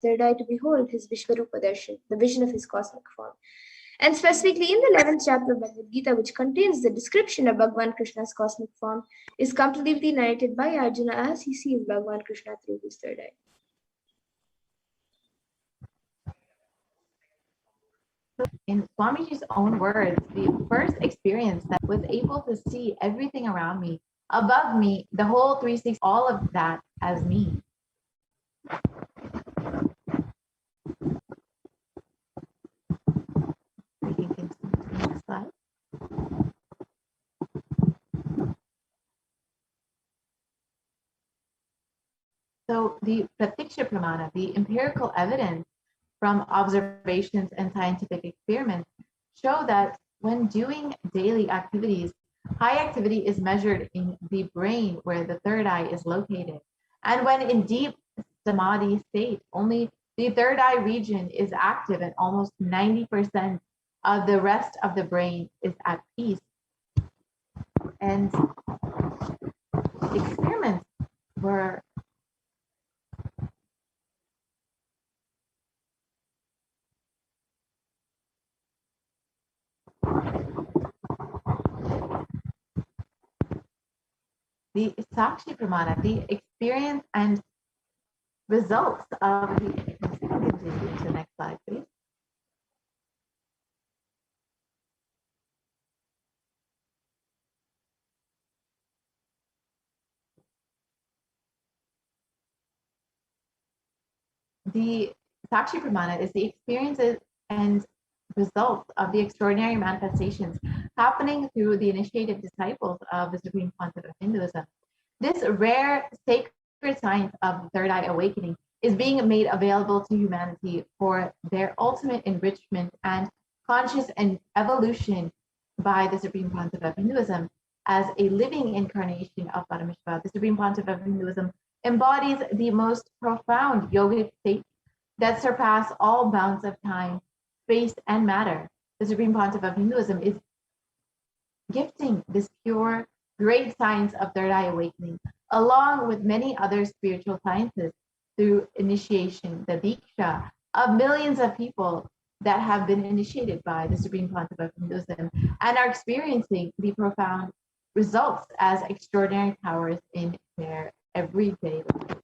third eye to behold his Vishvarupa Darshan, the vision of his cosmic form. And specifically in the 11th chapter of Bhagavad Gita, which contains the description of Bhagavan Krishna's cosmic form, is completely narrated by Arjuna as he sees Bhagavan Krishna through his third eye. In Swamiji's own words, the first experience that was able to see everything around me, above me, the whole 360, all of that as me. We can continue to the next slide. So the Pratiksha Pramana, the empirical evidence from observations and scientific experiments, show that when doing daily activities, high activity is measured in the brain where the third eye is located. And when in deep samadhi state, only the third eye region is active and almost 90% of the rest of the brain is at peace. And experiments were the Sakshi Pramana, the experience and results of the, continue to the next slide, please. The Sakshi Pramana is the experiences and results of the extraordinary manifestations happening through the initiated disciples of the Supreme Concept of Hinduism. This rare sacred science of third eye awakening is being made available to humanity for their ultimate enrichment and conscious and evolution by the Supreme Concept of Hinduism as a living incarnation of Paramashiva. The Supreme Concept of Hinduism embodies the most profound yogic state that surpass all bounds of time, space, and matter. The Supreme Concept of Hinduism is gifting this pure, great science of third eye awakening, along with many other spiritual sciences, through initiation, the Diksha of millions of people that have been initiated by the Supreme Concept of Hinduism and are experiencing the profound results as extraordinary powers in their everyday life.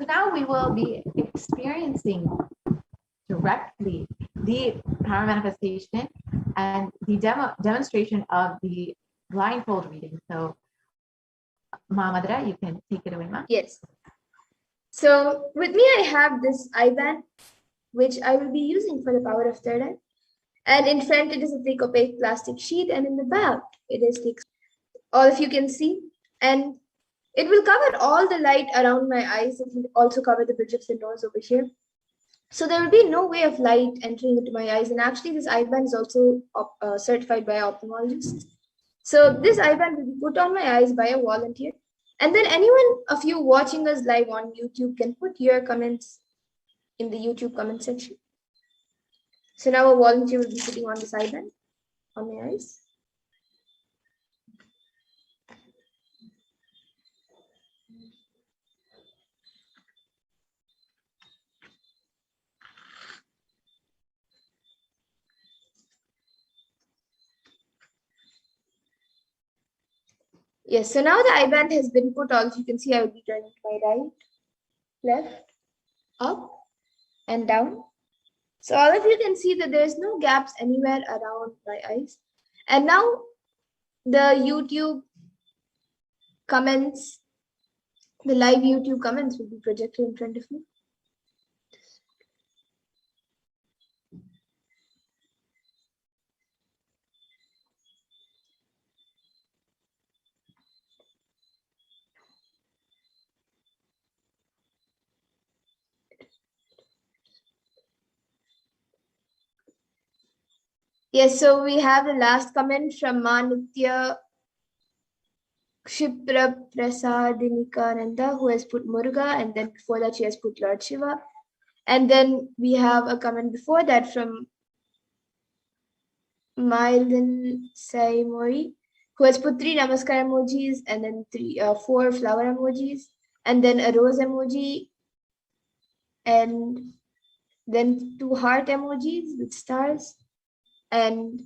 So now we will be experiencing directly the power manifestation and the demonstration of the blindfold reading. So, Ma Madhura, you can take it away, Ma. Yes. So with me, I have this eye band, which I will be using for the power of third eye. And in front, it is a thick opaque plastic sheet, and in the back, it is thick. All of you can see. And it will cover all the light around my eyes. It will also cover the bridge of the nose over here. So there will be no way of light entering into my eyes. And actually, this eye band is also certified by an ophthalmologist. So this eye band will be put on my eyes by a volunteer. And then anyone of you watching us live on YouTube can put your comments in the YouTube comment section. So now a volunteer will be putting on this eye band on my eyes. Yes, so now the eye band has been put on. You can see I will be turning to my right, left, up, and down. So all of you can see that there is no gaps anywhere around my eyes. And now the YouTube comments, the live YouTube comments will be projected in front of me. Yes, so we have the last comment from Nitya Kshipra Prasadinikananda, who has put Muruga, and then before that she has put Lord Shiva. And then we have a comment before that from Mylin Saimori, who has put 3 namaskar emojis and then 4 flower emojis and then a rose emoji and then 2 heart emojis with stars and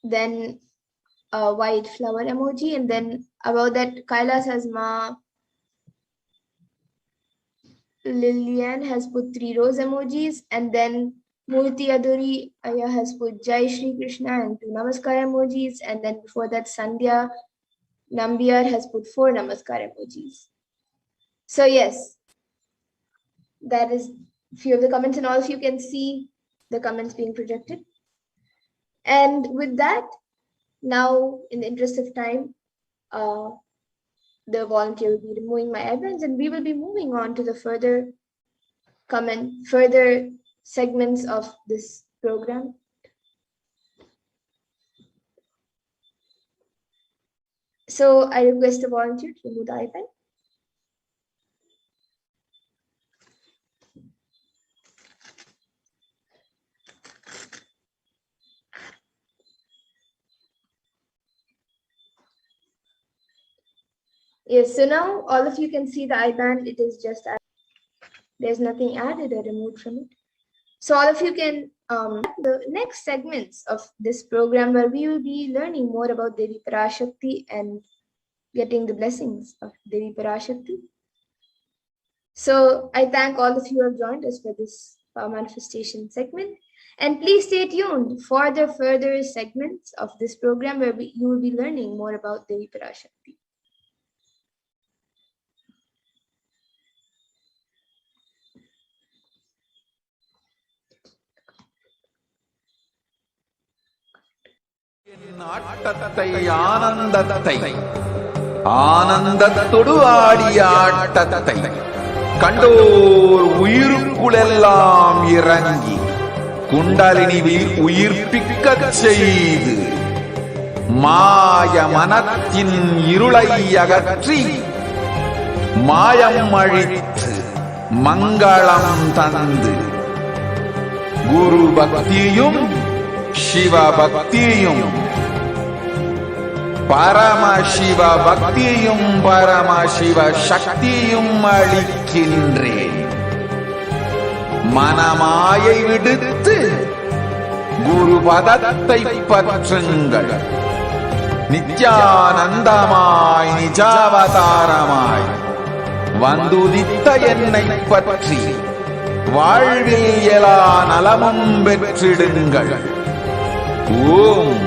then a white flower emoji. And then about that, Kailas has Ma Lilian has put 3 rose emojis, and then Murti Aduri Aya has put Jai Shri Krishna and 2 namaskar emojis, and then before that Sandhya Nambiar has put 4 namaskar emojis. So yes, that is a few of the comments, and all of you can see the comments being projected. And with that, now in the interest of time, the volunteer will be removing my evidence, and we will be moving on to the further segments of this program. So I request the volunteer to remove the iPad. Yes, so now all of you can see the IBAN. It is just, there's nothing added or removed from it. So all of you can, the next segments of this program where we will be learning more about Devi Parashakti and getting the blessings of Devi Parashakti. So I thank all of you who have joined us for this manifestation segment. And please stay tuned for the further segments of this program where you will be learning more about Devi Parashakti. ஆட்டத்தை ஆனந்தத்தை ஆனந்தத்தொடு ஆடிய ஆட்டத்தை கண்டோர் உயிருக்குளெல்லாம் இறங்கி குண்டலினி உயிர்ப்பிக்கச் செய்து மாய மனத்தின் இருளை அகற்றி மாயம் அழித்து மங்களம் தந்து குரு பக்தியும் சிவ பக்தியும் பரமசிவ பக்தியும் பரமசிவ சக்தியும் அளிக்கின்றேன். மனமாயை விடுத்து குரு பதத்தை பற்றுங்கள். நித்யானந்தமாய் நிஜாவதாரமாய் வந்துதித்த என்னை பற்றி வாழ்வில் எல்லா நலமும் பெற்றிடுங்கள். ஓம்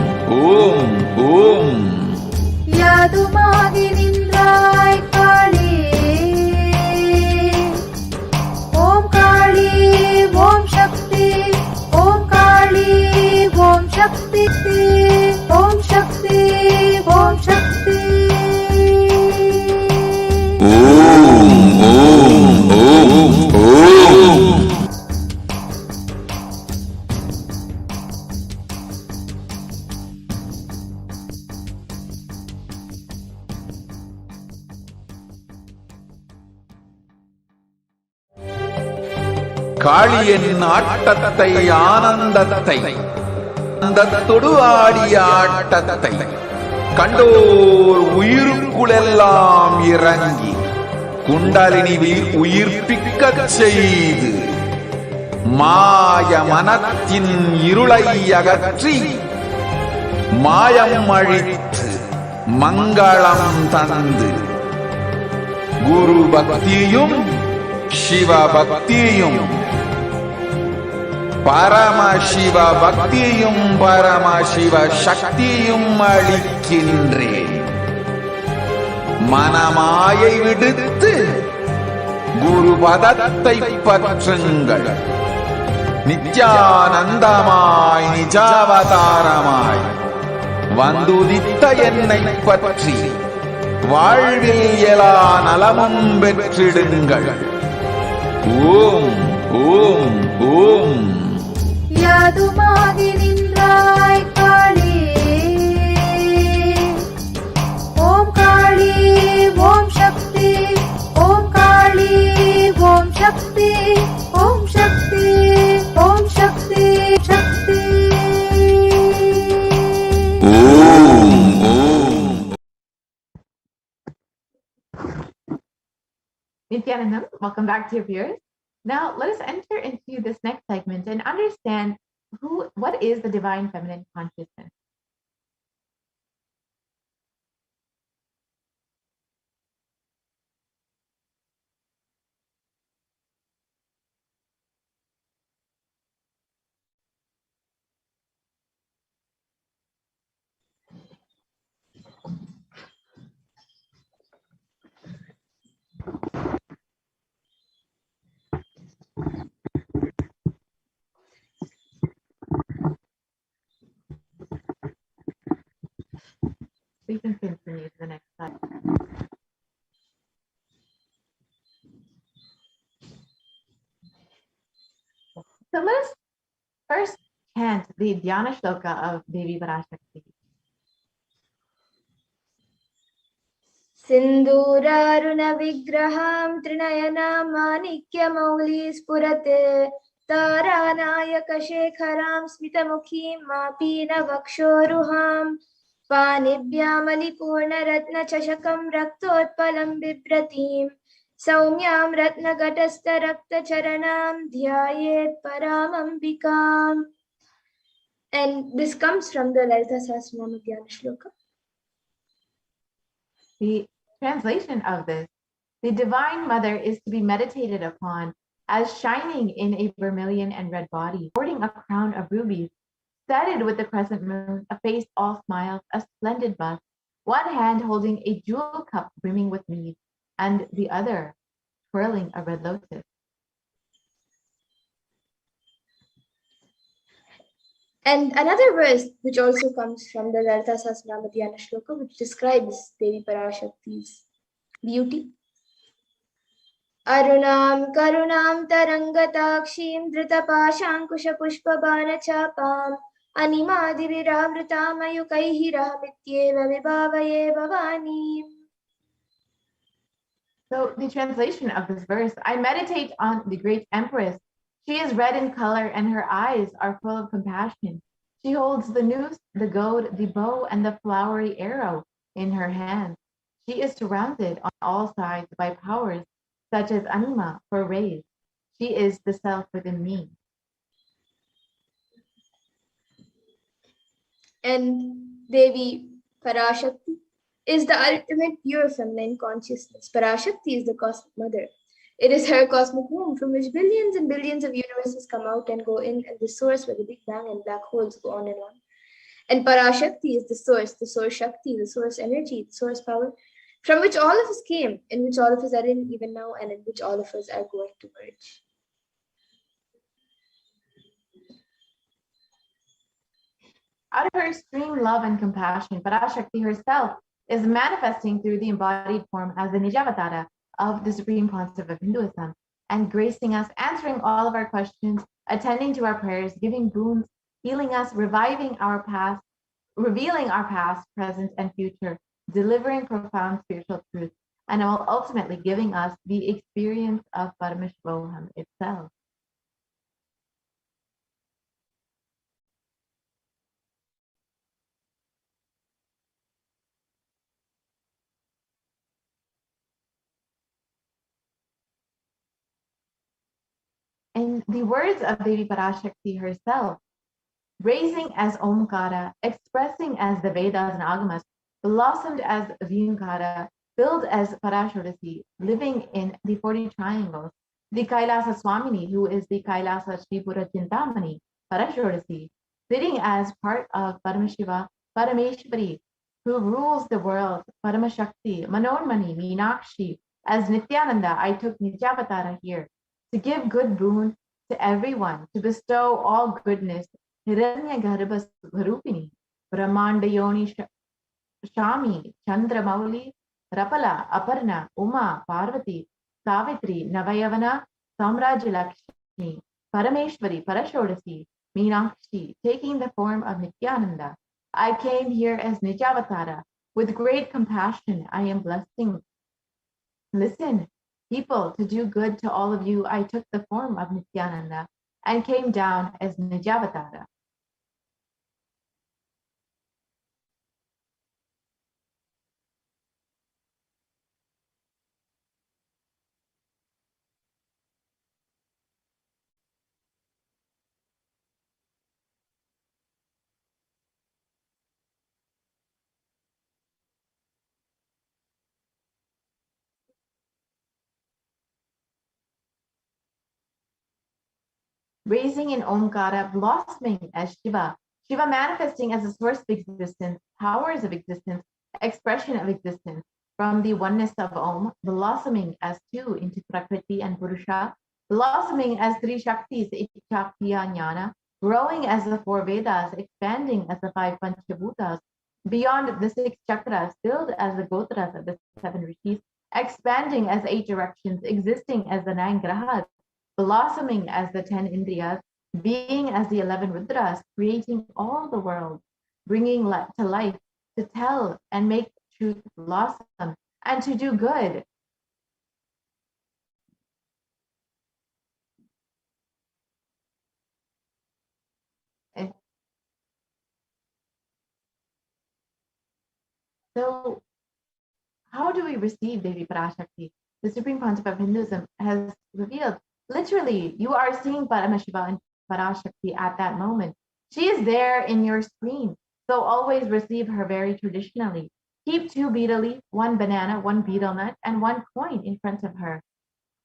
ஓம் ஓம். யாதுமாகி நின்றாய் காளி, ஓம் காளி ஓம் சக்தி, ஓம் காளி ஓம் சக்தி, ஓம் சக்தி ஓம் சக்தி. ஓம் ஓம் ஓம் ஓம். காளியின் ஆட்டத்தை ஆனந்தத்தை ஆனந்தத்தொடு ஆடிய ஆட்டத்தை கண்டோர் உயிருக்குளெல்லாம் இறங்கி குண்டலினி உயிர்ப்பிக்கச் செய்து மாய மனத்தின் இருளை அகற்றி மாயம் அழித்து மங்களம் தந்து குரு பக்தியும் சிவ பக்தியும் பரமசிவ பக்தியும் பரமசிவ சக்தியும் அளிக்கின்றேன். மனமாயை விடுத்து குரு பதத்தை பற்றுங்கள். நித்யானந்தமாய் நிஜாவதாரமாய் வந்துதித்த என்னை பற்றி வாழ்வில் எல்லா நலமும் பெற்றிடுங்கள். ஓம் ஓம் ஓம். யாதுமாகி நின்றாய் காளி, ஓம் காளி ஓம் சக்தி, ஓம் காளி ஓம் சக்தி, ஓம் சக்தி Nithyanandam, welcome back to your viewers. Now, let us enter into this next segment and understand what is the divine feminine consciousness. We can continue to the next slide. So let us first chant the Dhyana Shloka of Devi Parashakti. सिन्दूरारुणविग्रहां त्रिनयनां माणिक्यमौली स्फुरते तारानायकशेखरां स्मितमुखीं मापीनवक्षोरुहां पाणिभ्यामलिपूर्णरत्नचषकं रक्तोत्पलं बिभ्रतीं सौम्यां रत्नघटस्थरक्तचरणां ध्यायेत् परामम्बिकाम्. And this comes from the Lalita Sahasranama Dhyana Shloka. The translation of this: the Divine Mother is to be meditated upon as shining in a vermilion and red body, sporting a crown of rubies, studded with the crescent moon, a face all smiles, a splendid bust, one hand holding a jewel cup brimming with mead, and the other twirling a red lotus. And another verse which also comes from the Lalita Sahasranama Dhyana Shloka, which describes Devi Parashakti's beauty. Arunam karunam tarangatakshim dhrutapashankushapushpabanachapam animadiviravrutam ayukaihi rahamityeva vibhavaye bhavani. So the translation of this verse: I meditate on the great empress. She is red in color and her eyes are full of compassion. She holds the noose, the goad, the bow, and the flowery arrow in her hands. She is surrounded on all sides by powers such as anima for rays. She is the self within me. And Devi Parashakti is the ultimate pure feminine consciousness. Parashakti is the cosmic mother. It is her cosmic womb from which billions and billions of universes come out and go in, and the source where the Big Bang and black holes go on and on. And Parashakti is the source Shakti, the source energy, the source power, from which all of us came, in which all of us are in even now, and in which all of us are going to merge. Out of her extreme love and compassion, Parashakti herself is manifesting through the embodied form as the Nijavatara of the Supreme Concept of Hinduism, and gracing us, answering all of our questions, attending to our prayers, giving boons, healing us, reviving our past, revealing our past, present, and future, delivering profound spiritual truth, and ultimately giving us the experience of Paramashivoham itself. In the words of Devi Parashakti herself, raising as Omkara, expressing as the Vedas and Agamas, blossomed as Vyumkara, filled as Parashodasi, living in the 40 triangles, the Kailasa Swamini, who is the Kailasa Sripura Chintamani, Parashodasi, sitting as part of Paramashiva, Parameshwari, who rules the world, Paramashakti, Manormani, Meenakshi. As Nithyananda, I took Nijavatara here to give good boon to everyone, to bestow all goodness. Hiranya Garbha Swarupini, Brahmanda Yoni Shami, Chandra Mauli, Rapala, Aparna, Uma, Parvati, Savitri, Navayavana, Samraj Lakshmi, Parameshwari, Parashodasi, Meenakshi, taking the form of Nithyananda. I came here as Nijavatara. With great compassion, I am blessing. Listen, people, to do good to all of you, I took the form of Nithyananda and came down as Nijavatara. raising in Omkara, blossoming as Shiva. Shiva manifesting as the source of existence, powers of existence, expression of existence, from the oneness of Om, blossoming as two into Prakriti and Purusha, blossoming as three Shaktis, Ichakya Jnana, growing as the four Vedas, expanding as the five Panchabhutas, beyond the six chakras, filled as the Gotras of the seven Rishis, expanding as 8 directions, existing as the 9 Grahas, blossoming as the 10 Indriyas, being as the 11 Rudras, creating all the world, bringing to life, to tell and make truth blossom, and to do good. So, how do we receive Devi Parashakti? The Supreme Concept of Hinduism has revealed, literally, you are seeing Paramashiva and Parashakti at that moment. She is there in your screen. So always receive her very traditionally. Keep 2 betel leaf, 1 banana, 1 betel nut, and 1 coin in front of her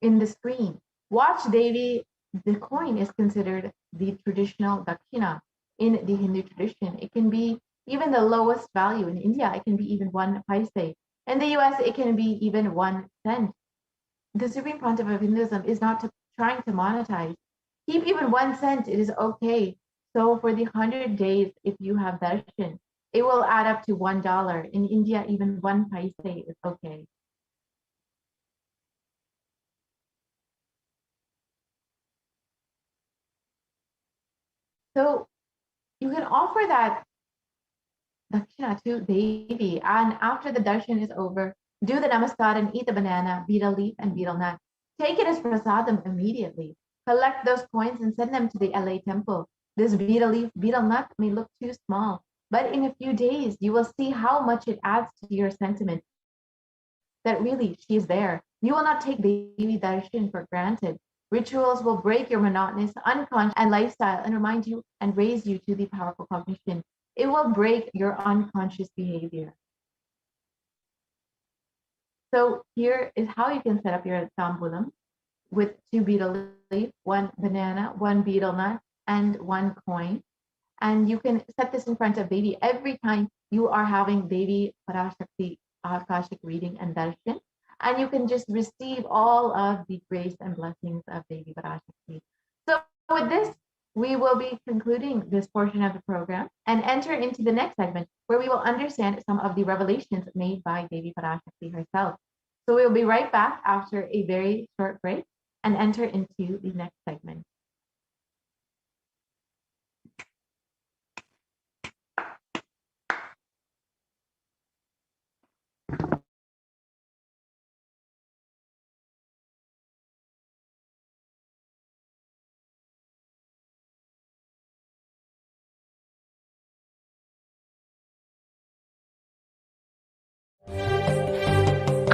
in the screen. Watch Devi. The coin is considered the traditional dakshina in the Hindu tradition. It can be even the lowest value. In India, it can be even 1 paise. In the US, it can be even 1 cent. The Supreme Concept of Hinduism is not trying to monetize. Keep even 1 cent, it is okay. So for the 100 days, if you have darshan, it will add up to $1. In India, even 1 paise is okay. So you can offer that dakshina to Devi, and after the darshan is over, do the namaskar and eat the banana, betel leaf, and betel nut. Take it as prasadam immediately. Collect those coins and send them to the LA temple. This betel leaf, betel nut may look too small, but in a few days, you will see how much it adds to your sentiment that really she is there. You will not take Devi darshan for granted. Rituals will break your monotonous, unconscious and lifestyle and remind you and raise you to the powerful cognition. It will break your unconscious behavior. So here is how you can set up your tambulam with 2 betel leaf, 1 banana, 1 betel nut, and 1 coin. And you can set this in front of Devi every time you are having Devi Parashakti Akashic reading and darshan. And you can just receive all of the grace and blessings of Devi Parashakti. So with this, we will be concluding this portion of the program and enter into the next segment where we will understand some of the revelations made by Devi Parashakti herself. So we'll be right back after a very short break and enter into the next segment.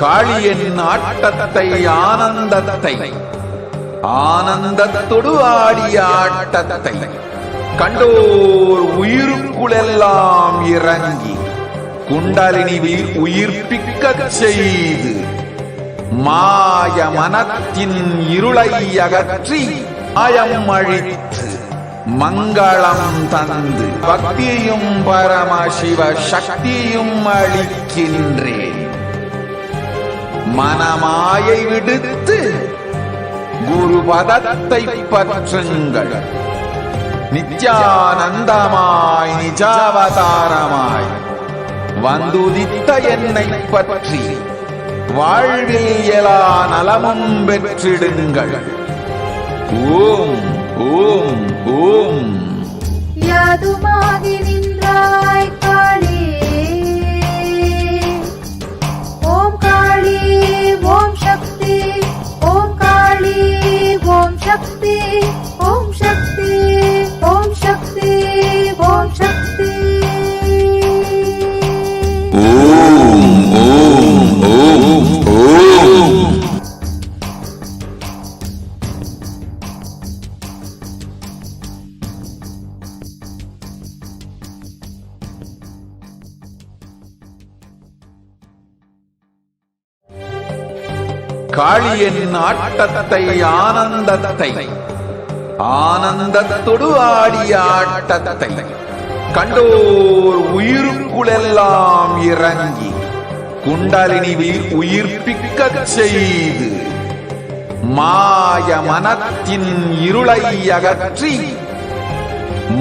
காளியின் ஆட்டத்தை ஆனந்தத்தை ஆனந்தத்தொடு ஆடிய ஆட்டத்தை கண்டோர் உயிருக்குளெல்லாம் இறங்கி குண்டலினி உயிர்ப்பிக்கச் செய்து மாய மனத்தின் இருளை அகற்றி மாயம் அழித்து மங்களம் தந்து பக்தியும் பரமசிவ சக்தியும் அளிக்கின்றேன். மனமாயை விடுத்து குருபதத்தை பற்றுங்கள். நித்யானந்தமாய் நிஜாவதாரமாய் வந்துதித்த என்னை பற்றி வாழ்வில் எல்லா நலமும் பெற்றிடுங்கள். ஓம் ஓம் ஓம். யாதுமாகி நின்றாய் காளி, ஓம் காளி ஓம் சக்தி, ஓம் காளி ஓம் சக்தி, ஓம் சக்தி ஓம் சக்தி ஓம் சக்தி. ஓம் ஓம் ஓம் ஓம். காளியின் ஆட்டத்தை ஆனந்தத்தை ஆனந்தத்தொடு ஆடிய ஆட்டத்தை கண்டோர் உயிருக்குளெல்லாம் இறங்கி குண்டலினி உயிர்ப்பிக்கச் செய்து மாய மனத்தின் இருளை அகற்றி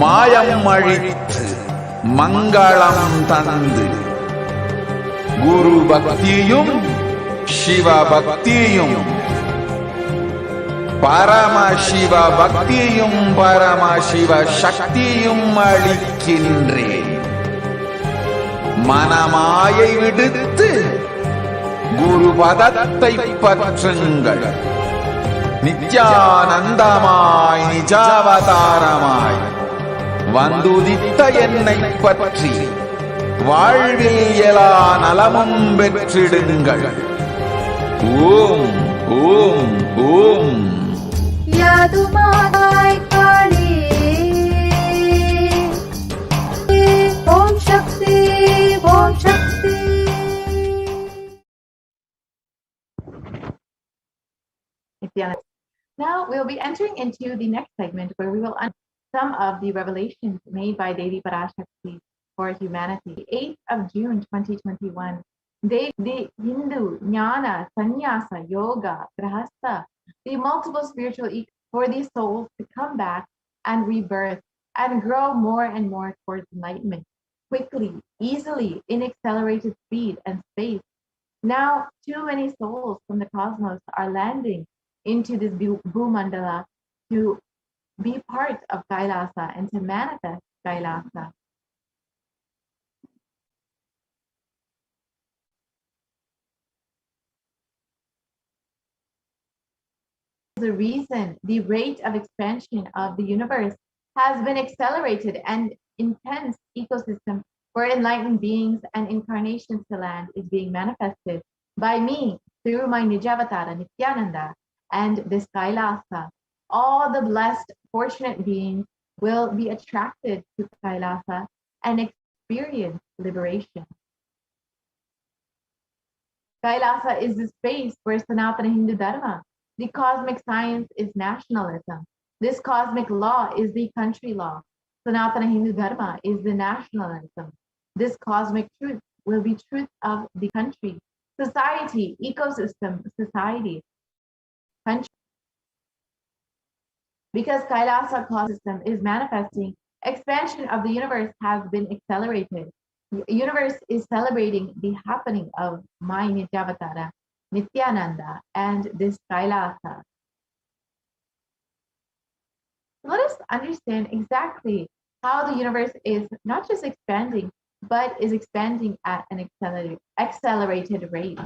மாயம் அழித்து மங்களம் தந்து குரு பக்தியும் சிவ பக்தியும் பரமசிவ பக்தியும் பரமசிவ சக்தியும் அளிக்கின்றேன். மனமாயை விடுத்து குரு பதத்தை பற்றுங்கள். நித்யானந்தமாய் நிஜாவதாரமாய் வந்துதித்த என்னை பற்றி வாழ்வில் எல்லா நலமும் பெற்றிடுங்கள். ஓம் ஓம் ஓம். யாதுமாய் காளி ஓம் சக்தி ஓம் சக்தி. Now we'll be entering into the next segment where we will uncover some of the revelations made by Devi Parashakti for humanity. 8th of June 2021. The Hindu Jnana, Sannyasa, Yoga, Grahastha, the multiple spiritual for these souls to come back and rebirth and grow more and more towards enlightenment, quickly, easily, in accelerated speed and space. Now, too many souls from the cosmos are landing into this Bhumandala to be part of Kailasa and to manifest Kailasa. The reason the rate of expansion of the universe has been accelerated and intense ecosystem for enlightened beings and incarnations to land is being manifested by me through my Nijavatara Nithyananda and this Kailasa. All the blessed, fortunate beings will be attracted to Kailasa and experience liberation. Kailasa is the space where Sanatana Hindu Dharma, the cosmic science, is nationalism. This cosmic law is the country law. Sanatana Hindu Dharma is the nationalism. This cosmic truth will be truth of the country, society, ecosystem, society, country. Because Kailasa system is manifesting, expansion of the universe has been accelerated. The universe is celebrating the happening of my Nijavatara, Nithyananda, and this Kailasa. Let us understand exactly how the universe is not just expanding, but is expanding at an accelerated rate.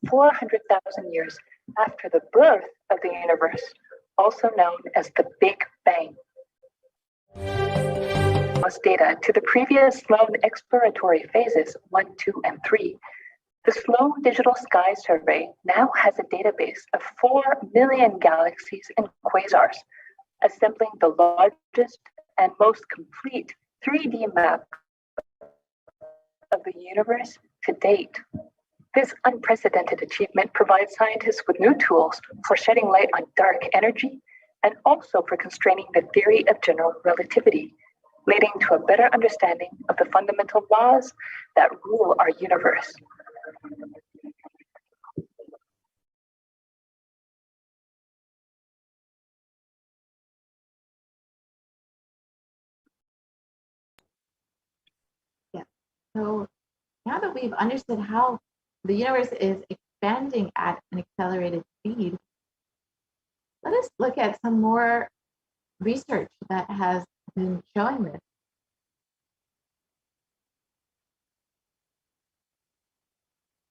400,000 years after the birth of the universe, also known as the Big Bang. Data to the previous sloan exploratory phases 1, 2, and 3, the Sloan Digital Sky Survey now has a database of 4 million galaxies and quasars, assembling the largest and most complete 3D map of the universe to date. This unprecedented achievement provides scientists with new tools for shedding light on dark energy and also for constraining the theory of general relativity, leading to a better understanding of the fundamental laws that rule our universe. Yeah. So now that we've understood how the universe is expanding at an accelerated speed, let us look at some more research that has been showing this.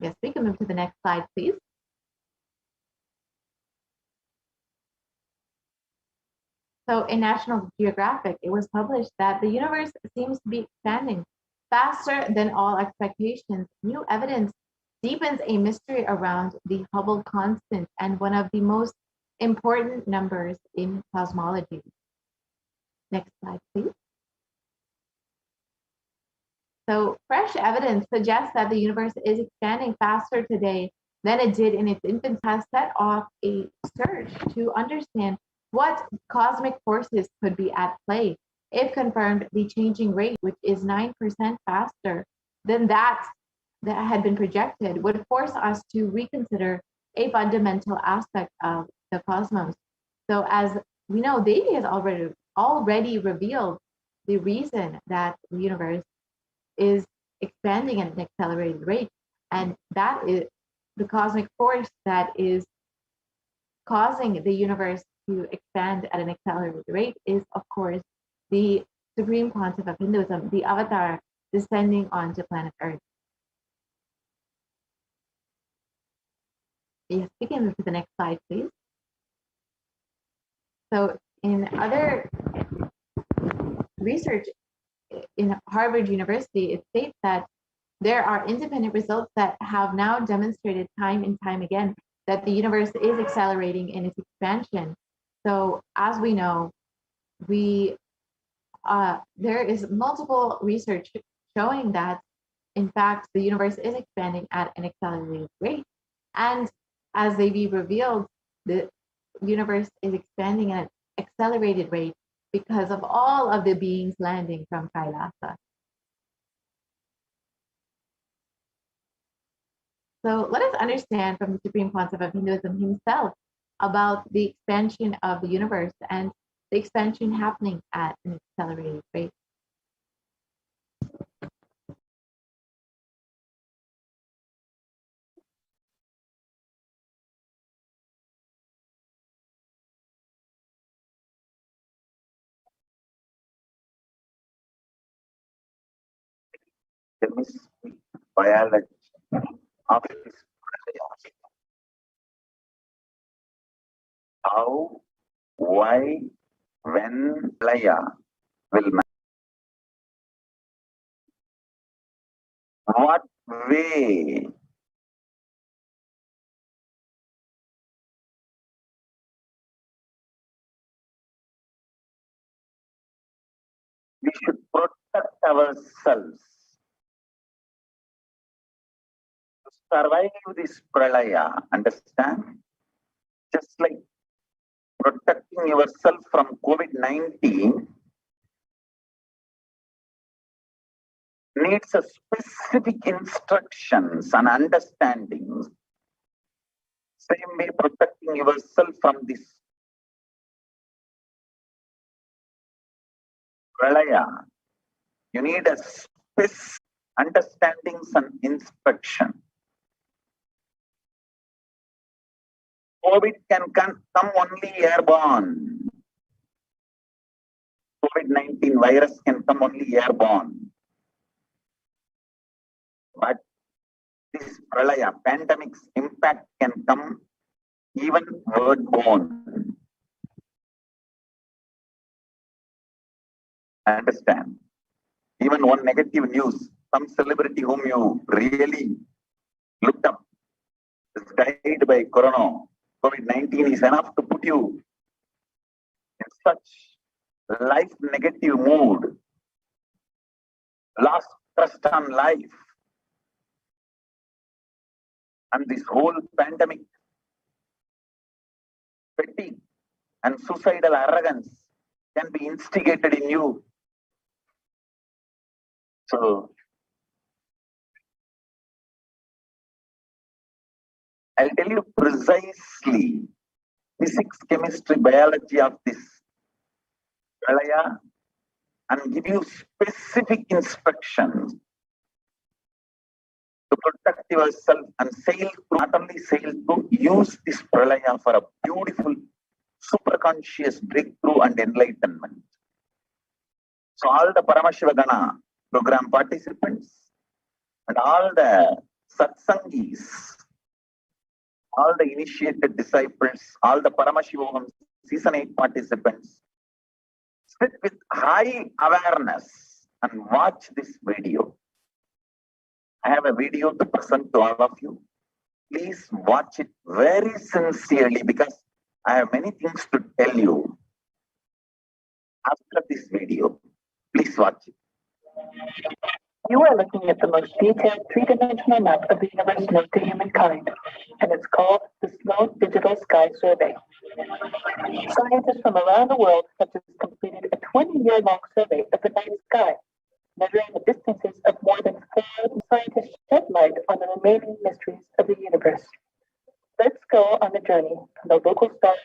Yes, we can move to the next slide, please. So in National Geographic, it was published that the universe seems to be expanding faster than all expectations. New evidence deepens a mystery around the Hubble constant and one of the most important numbers in cosmology. Next slide, please. So fresh evidence suggests that the universe is expanding faster today than it did in its infancy, has set off a search to understand what cosmic forces could be at play. If confirmed, the changing rate, which is 9% faster than that had been projected, would force us to reconsider a fundamental aspect of the cosmos. So as we know, Devi has already revealed the reason that the universe is expanding at an accelerated rate, and that is the cosmic force that is causing the universe to expand at an accelerated rate is, of course, the supreme concept of Hinduism, the avatar descending onto planet Earth. Yes, we can move to the next slide, please. So in other research in Harvard University, it states that there are independent results that have now demonstrated time and time again that the universe is accelerating in its expansion. So as we know, there is multiple research showing that, in fact, the universe is expanding at an accelerated rate. And as they've revealed, the universe is expanding at an accelerated rate because of all of the beings landing from Kailasa. So let us understand from the supreme concept of Hinduism himself about the expansion of the universe and the expansion happening at an accelerated rate. Chemistry, biology of this pralaya. How, why, when pralaya will what way we should protect ourselves to survive this pralaya, understand? Just like protecting yourself from COVID-19 needs a specific instructions and understandings. Same way protecting yourself from this pralaya, you need a specific understandings and instruction. COVID can come only airborne. COVID-19 virus can come only airborne. But this pralaya, pandemic's impact can come even word born. Understand? Even one negative news, some celebrity whom you really looked up is died by COVID-19 is enough to put you in such life negative mood, lost trust on life. And this whole pandemic fatigue and suicidal arrogance can be instigated in you. So I'll tell you precisely physics, chemistry, biology of this pralaya and give you specific instructions to protect yourself and sail through, not only sail through, use this pralaya for a beautiful superconscious breakthrough and enlightenment. So all the Paramashivoham program participants and all the satsangis, all the initiated disciples, all the Paramashivoham season 8 participants, sit with high awareness and watch this video. I have a video to present to all of you. Please watch it very sincerely because I have many things to tell you after this video. Please watch it. You are looking at the most detailed three-dimensional map of the universe known to humankind, and it's called the Sloan Digital Sky Survey. Scientists from around the world have just completed a 20-year-long survey of the night sky, measuring the distances of more than 4 scientists shed light on the remaining mysteries of the universe. Let's go on the journey from the local stars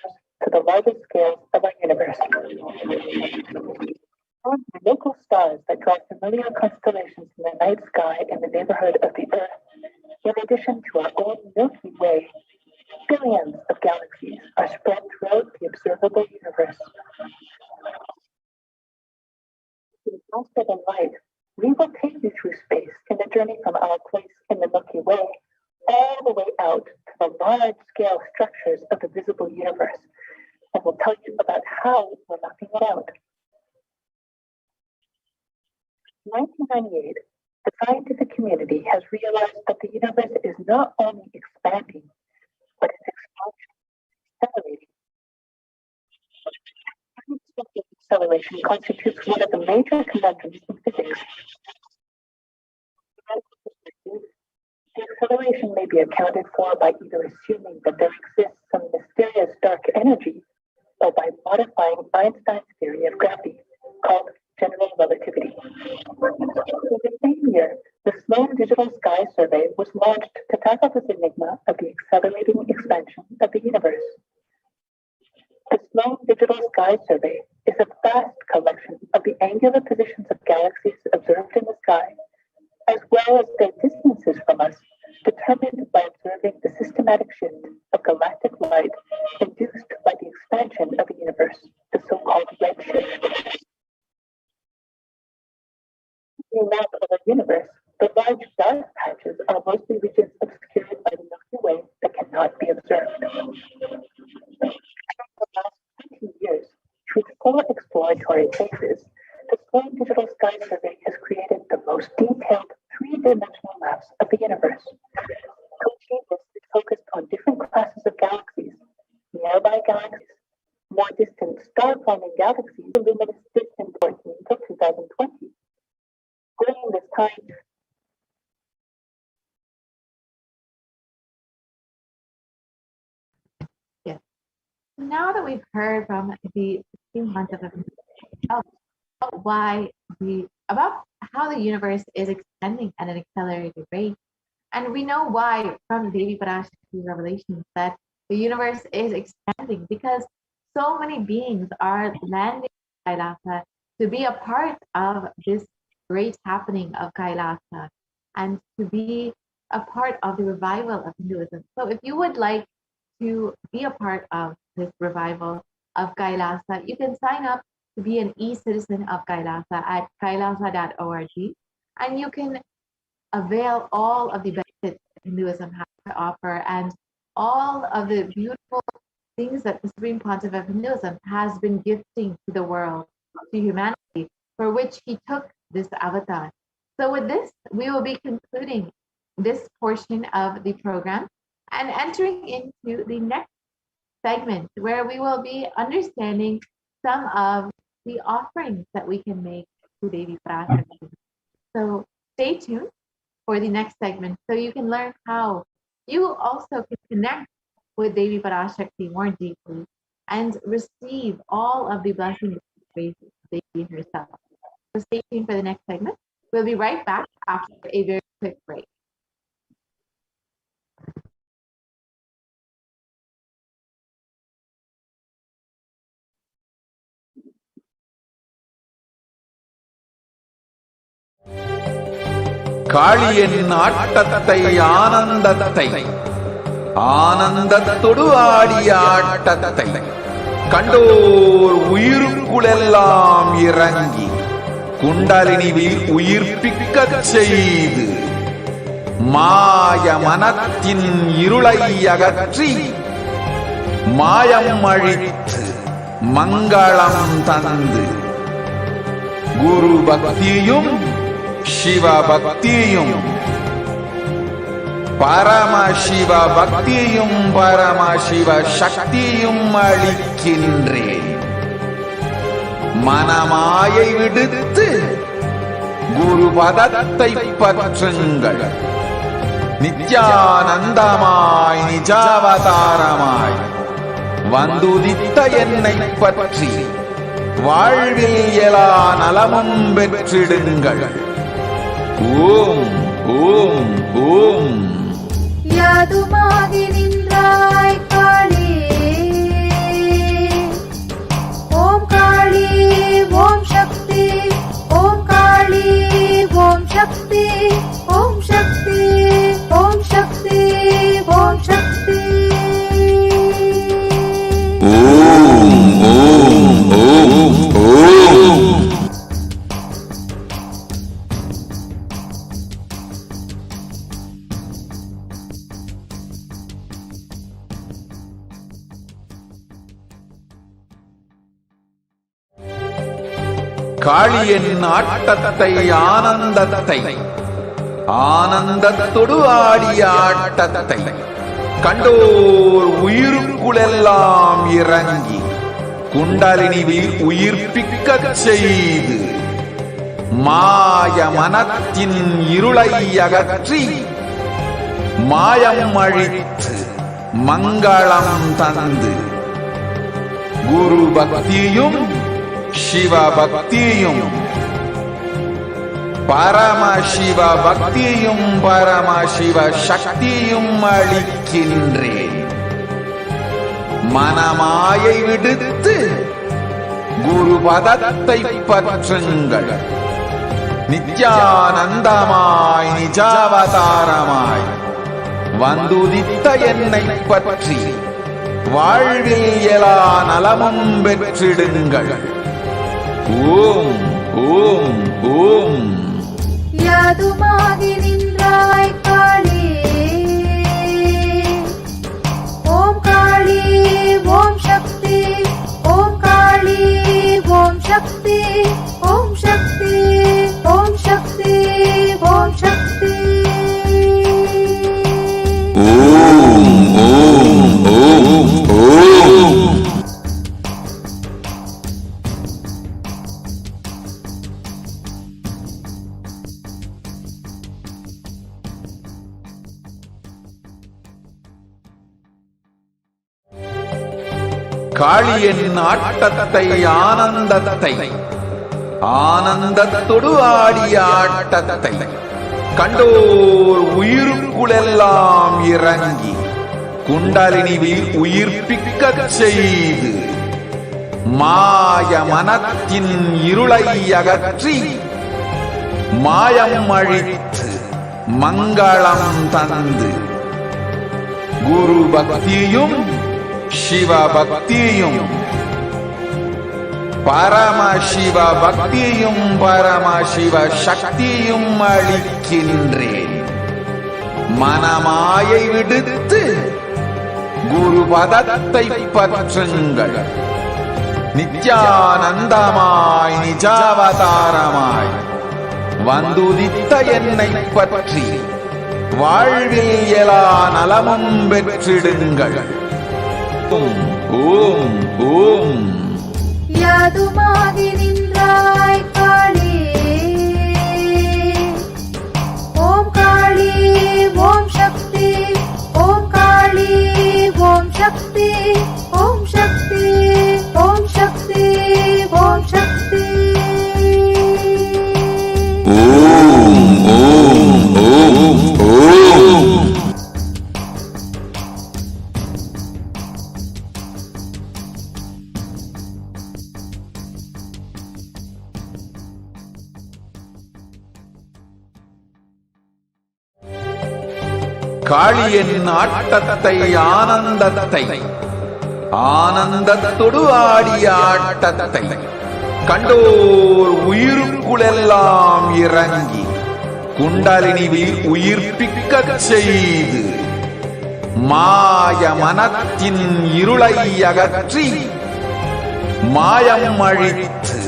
to the largest scales of our universe. The local stars that draw familiar constellations in the night sky in the neighborhood of the Earth, in addition to our own Milky Way, billions of galaxies are spread throughout the observable universe. Faster than light, we will take you through space in the journey from our place in the Milky Way all the way out to the large-scale structures of the visible universe, and we'll tell you about how we're mapping it out. In 1998, the scientific community has realized that the universe is not only expanding, but its expansion is accelerating. Unexpected acceleration constitutes one of the major conundrums in physics. The acceleration may be accounted for by either assuming that there exists some mysterious dark energy or by modifying Einstein's theory of gravity, called general relativity. In the same year, the Sloan Digital Sky Survey was launched to tackle this enigma of the accelerating expansion of the universe. The Sloan Digital Sky Survey is a vast collection of the angular positions of galaxies observed in the sky, as well as their distances from us, determined by observing the systematic shift of galactic light induced by the expansion of the universe, the so-called redshift. In the map of our universe, the large dark patches are mostly regions obscured by the Milky Way that cannot be observed. For the last 20 years, through 4 exploratory phases, the Sloan Digital Sky Survey has created the most detailed 3-dimensional maps of the universe. To achieve this, it focused on different classes of galaxies, nearby galaxies, more distant star-forming galaxies, the luminous distant working until 2020. During this time, Yes. Now that we've heard from the 16 months of about how the universe is expanding at an accelerated rate, and we know why from Devi Parashakti revelations that the universe is expanding because so many beings are landing in Kailasa to be a part of this great happening of Kailasa and to be a part of the revival of Hinduism. So if you would like to be a part of this revival of Kailasa, you can sign up to be an e-citizen of Kailasa at kailasa.org, and you can avail all of the benefits Hinduism has to offer, and all of the beautiful things that the Supreme Pontiff of Hinduism has been gifting to the world, to humanity, for which he took this avatar. So with this, we will be concluding this portion of the program and entering into the next segment, where we will be understanding some of the offerings that we can make to Devi Parashakti. So stay tuned for the next segment so you can learn how you also can connect with Devi Parashakti more deeply and receive all of the blessings and graces of Devi herself. So stay tuned for the next segment. We'll be right back after a very quick break. காளியின் ஆட்டத்தை ஆனந்தத்தை ஆனந்தத்தொடு ஆடிய ஆட்டத்தை கண்டோர் உயிருக்குளெல்லாம் இறங்கி குண்டலினிவில் உயிர்ப்பிக்கச் செய்து மாய மனத்தின் இருளை அகற்றி மாயம் அழித்து மங்களம் தந்து குரு பக்தியும் சிவ பக்தியும் பரமசிவ பக்தியும் பரமசிவ சக்தியும் அளிக்கின்றேன். மனமாயை விடுத்து குரு பதத்தை பற்றுங்கள். நித்யானந்தமாய் நிஜாவதாரமாய் வந்துதித்த என்னை பற்றி வாழ்வில் எல்லா நலமும் பெற்றிடுங்கள். ஓம் ஓம் ஓம். யாதுமாகி நின்றாய் காளி, ஓம் காளி ஓம் சக்தி, ஓம் காளி ஓம் சக்தி, ஓம் சக்தி ஓம் சக்தி ஓம் சக்தி. ஓம் ஓம் ஓம் ஓம். காளியின் ஆட்டத்தை ஆனந்தத்தை ஆனந்தத்தொடு ஆடிய ஆட்டத்தை கண்டோர் உயிருக்குளெல்லாம் இறங்கி குண்டலினிவில் உயிர்ப்பிக்கச் செய்து மாய மனத்தின் இருளை அகற்றி மாயம் அழித்து மங்களம் தந்து குரு பக்தியும் சிவ பக்தியும் பரமசிவ பக்தியும் பரமசிவ சக்தியும் அளிக்கின்றேன். மனமாயை விடுத்து குரு பதத்தை பற்றுங்கள். நித்யானந்தமாய் நிஜாவதாரமாய் வந்துதித்த என்னை பற்றி வாழ்வில் எல்லா நலமும் பெற்றிடுங்கள். ஓம் ஓம் ஓம். யாதுமாகி நின்றாய் காளி, ஓம் காளி ஓம் சக்தி, ஓம் காளி ஓம் சக்தி, ஓம் சக்தி ஓம் சக்தி ஓம் சக்தி. ஓம் ஓம் ஓம் ஓம். காளியின் ஆட்டத்தை ஆனந்தத்தை ஆனந்தத்தொடு ஆடிய ஆட்டத்தை கண்டோர் உயிருக்குளெல்லாம் இறங்கி குண்டலினிவில் உயிர்ப்பிக்கச் செய்து மாய மனத்தின் இருளை அகற்றி மாயம் அழித்து மங்களம் தந்து குரு பக்தியும் சிவ பக்தியும் பரமசிவ பக்தியும் பரமசிவ சக்தியும் அளிக்கின்றேன். மனமாயை விடுத்து குரு பதத்தை பற்றுங்கள். நித்யானந்தமாய் நிஜாவதாரமாய் வந்துதித்த என்னை பற்றி வாழ்வில் எல்லா நலமும் பெற்றிடுங்கள். ஓம் ஓம் ஓம். யாதுமாகி நின்றாய் காளி, ஓம் காளி ஓம் சக்தி, ஓம் காளி ஓம் சக்தி, ஓம் சக்தி ஓம் சக்தி ஓம் சக்தி. ஓம் ஓம் ஓம் ஓம். காளியின் ஆட்டத்தை ஆனந்தத்தை ஆனந்தத்தொடு ஆடிய ஆட்டத்தை கண்டோர் உயிருக்குளெல்லாம் இறங்கி குண்டலினி உயிர்ப்பிக்கச் செய்து மாய மனத்தின் இருளை அகற்றி மாயம் அழித்து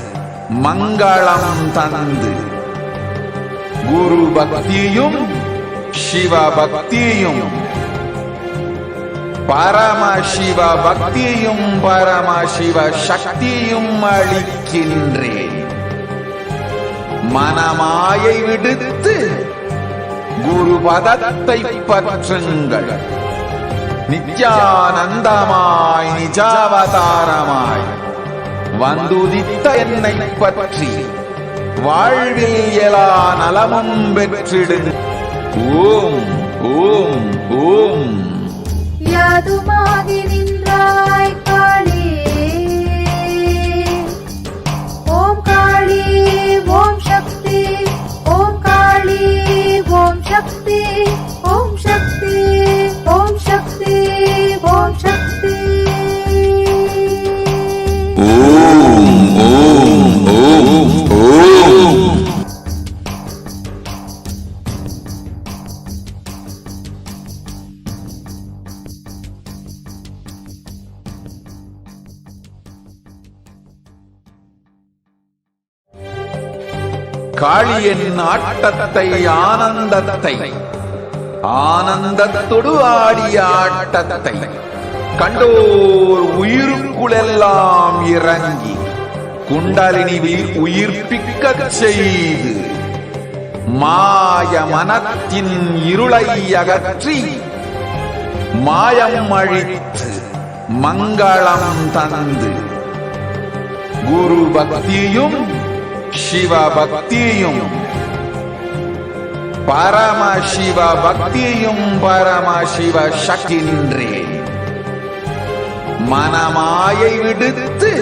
மங்களம் தந்து குரு பக்தியும் சிவ பக்தியும் பரமசிவ பக்தியும் பரமசிவ சக்தியும் அளிக்கின்றேன். மனமாயை விடுத்து குரு பதத்தை பற்றுங்கள். நித்யானந்தமாய் நிஜாவதாரமாய் வந்துதித்த என்னை பற்றி வாழ்வில் எல்லா நலமும் பெற்றிடுங்கள். ஓம் ஓம் ஓம். யாதுமாகி நின்றாய் காளி, ஓம் காளி ஓம் சக்தி, ஓம் காளி ஓம் சக்தி, ஓம் சக்தி ஓம் சக்தி ஓம் சக்தி. ஓம் ஓம் ஓம் ஓம். காளியின் ஆட்டத்தை ஆனந்தத்தை ஆனந்தத்தொடு ஆடிய ஆட்டத்தை கண்டோர் உயிருக்குளெல்லாம் இறங்கி குண்டலினி உயிர்ப்பிக்கச் செய்து மாய மனத்தின் இருளை அகற்றி மாயம் அழித்து மங்களம் தந்து குரு பக்தியும் சிவ பக்தியும் பரமசிவ பக்தியும் பரமசிவ சக்தின்றேன். மனமாயை விடுத்து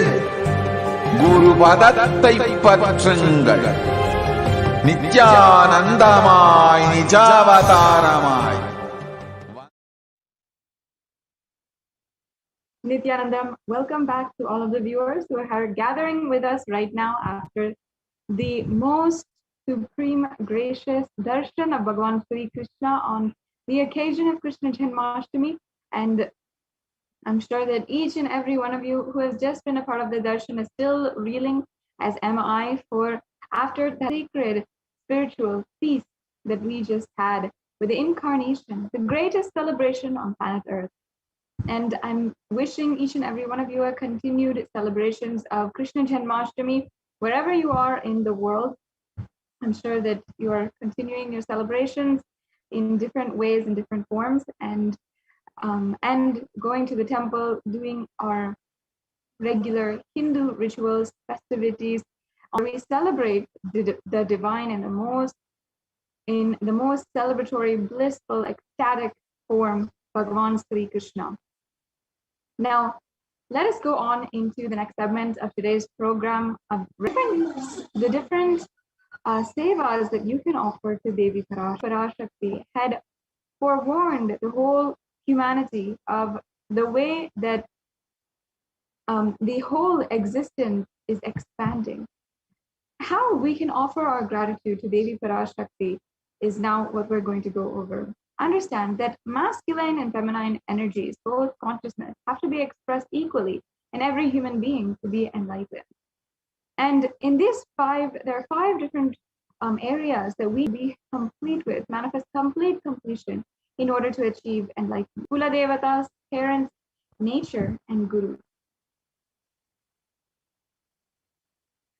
குரு பதத்தை பற்றுங்கள். நித்யானந்தமாய் நிஜாவதாரமாய். Nithyanandam, welcome back to all of the viewers who are gathering with us right now after the most supreme gracious darshan of Bhagavan Sri Krishna on the occasion of Krishna Janmashtami. And I'm sure that each and every one of you who has just been a part of the darshan is still reeling, as am I, for after the sacred spiritual feast that we just had with the incarnation, the greatest celebration on planet Earth. And I'm wishing each and every one of you a continued celebrations of Krishna Janmashtami wherever you are in the world. I'm sure that you are continuing your celebrations in different ways, in different forms, and going to the temple, doing our regular Hindu rituals, festivities. We celebrate the divine in the most celebratory, blissful, ecstatic form, Bhagavan Sri Krishna. Now, let us go on into the next segment of today's program of the different sevas that you can offer to Devi Parashakti. Had forewarned the whole humanity of the way that the whole existence is expanding. How we can offer our gratitude to Devi Parashakti is now what we're going to go over. understand that masculine and feminine energies, both consciousness, have to be expressed equally in every human being to be enlightened. And in these there are 5 different areas that we be complete with, manifest complete completion in order to achieve enlightenment. Kula devatas, parents, nature, and guru.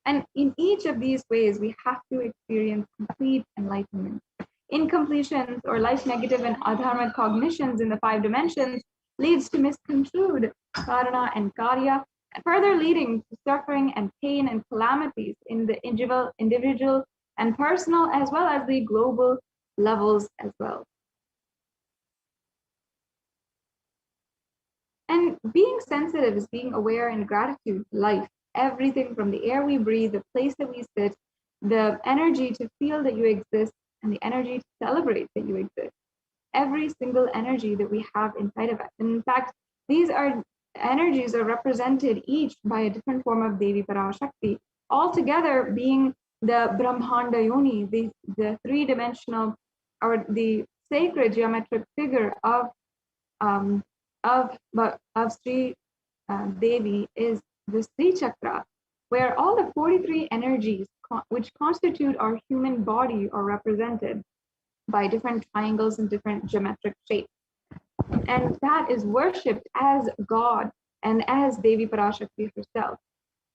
And in each of these ways, we have to experience complete enlightenment. Incompletions or life negative and adharmic cognitions in the 5 dimensions leads to misconstrued karana and karya, further leading to suffering and pain and calamities in the individual and personal, as well as the global levels as well. And being sensitive is being aware and gratitude to life, everything from the air we breathe, the place that we sit, the energy to feel that you exist, and the energy to celebrate that you exist. Every single energy that we have inside of us. And in fact, these energies are represented each by a different form of Devi Parashakti, all together being the Brahmanda Yoni, the 3-dimensional or the sacred geometric figure of Sri Devi is the Sri Chakra, where all the 43 energies which constitute our human body are represented by different triangles and different geometric shapes. And that is worshipped as God and as Devi Parashakti herself.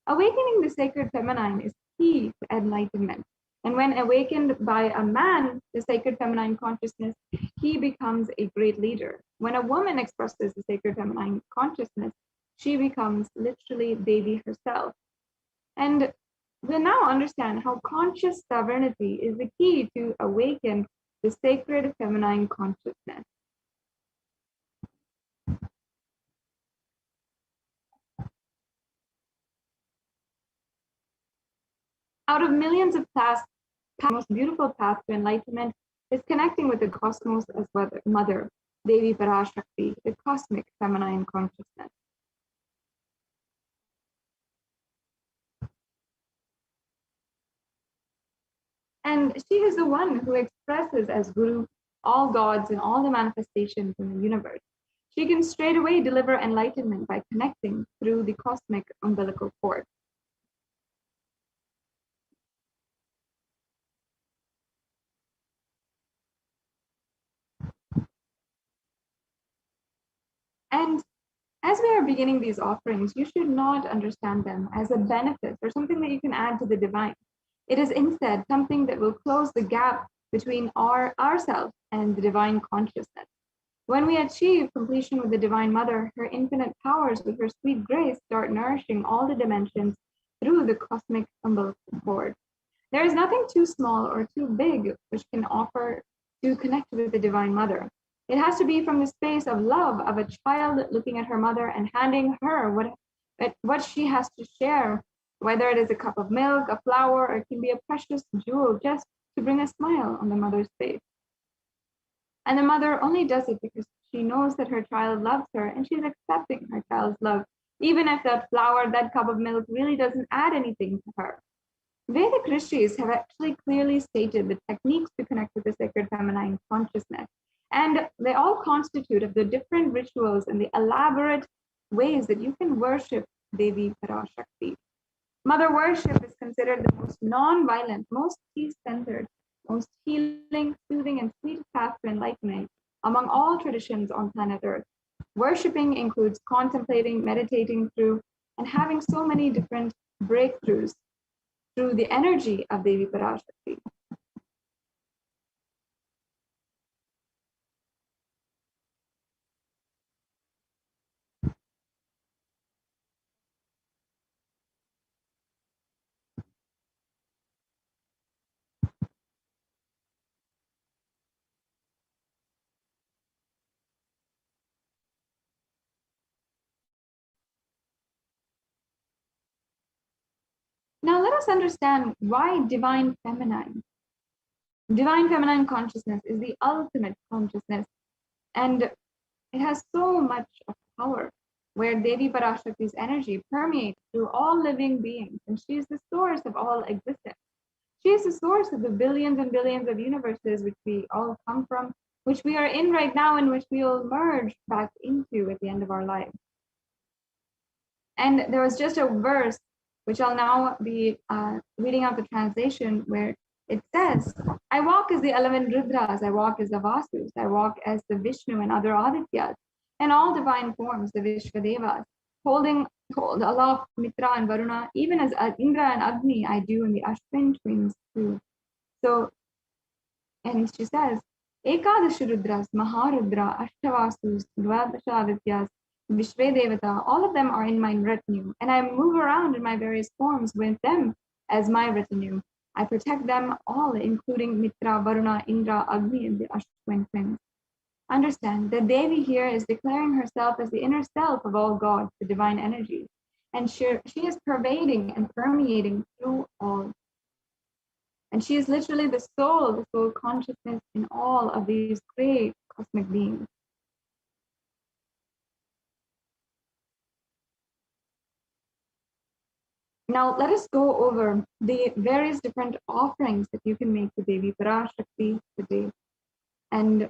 Awakening the sacred feminine is key to enlightenment. And when awakened by a man, the sacred feminine consciousness, he becomes a great leader. When a woman expresses the sacred feminine consciousness, she becomes literally Devi herself. And we now understand how conscious sovereignty is the key to awaken the sacred feminine consciousness. Out of millions of paths, the most beautiful path to enlightenment is connecting with the cosmos as mother, Devi Parashakti, the cosmic feminine consciousness. And she is the one who expresses as Guru all gods and all the manifestations in the universe. She can straight away deliver enlightenment by connecting through the cosmic umbilical cord. And as we are beginning these offerings, you should not understand them as a benefit or something that you can add to the divine. It is instead something that will close the gap between ourselves and the divine consciousness. When we achieve completion with the Divine Mother, her infinite powers with her sweet grace start nourishing all the dimensions through the cosmic umbilical cord. There is nothing too small or too big which can offer to connect with the Divine Mother. It has to be from the space of love of a child looking at her mother and handing her what she has to share, whether it is a cup of milk, a flower, or it can be a precious jewel just to bring a smile on the mother's face. And the mother only does it because she knows that her child loves her and she's accepting her child's love, even if that flower, that cup of milk really doesn't add anything to her. Vedic rishis have actually clearly stated the techniques to connect with the sacred feminine consciousness. And they all constitute of the different rituals and the elaborate ways that you can worship Devi Parashakti. Mother worship is considered the most non-violent, most peace-centered, most healing, soothing, and sweet path to enlightenment among all traditions on planet Earth. Worshipping includes contemplating, meditating through, and having so many different breakthroughs through the energy of Devi Parashakti. Now let us understand why divine feminine. Divine feminine consciousness is the ultimate consciousness, and it has so much of power, where Devi Parashakti's energy permeates through all living beings, and she is the source of all existence. She is the source of the billions and billions of universes which we all come from, which we are in right now and which we will merge back into at the end of our life. And there was just a verse, which I'll now be reading out the translation, where it says, I walk as the 11 Rudras, I walk as the Vasus, I walk as the Vishnu and other Adityas, and all divine forms, the Vishvadevas, hold aloft Mitra and Varuna, even as Indra and Agni I do in the Ashwin twins too. So, and she says, Ekadash Rudras, Maharudra, Ashtavasus, Dvadashadityas, Vishvedevata, all of them are in my retinue, and I move around in my various forms with them as my retinue. I protect them all, including Mitra, Varuna, Indra, Agni, and the Ashwin twins. Understand that Devi here is declaring herself as the inner self of all gods, the divine energies, and she is pervading and permeating through all. And she is literally the soul consciousness in all of these great cosmic beings. Now, let us go over the various different offerings that you can make to Devi Parashakti today. And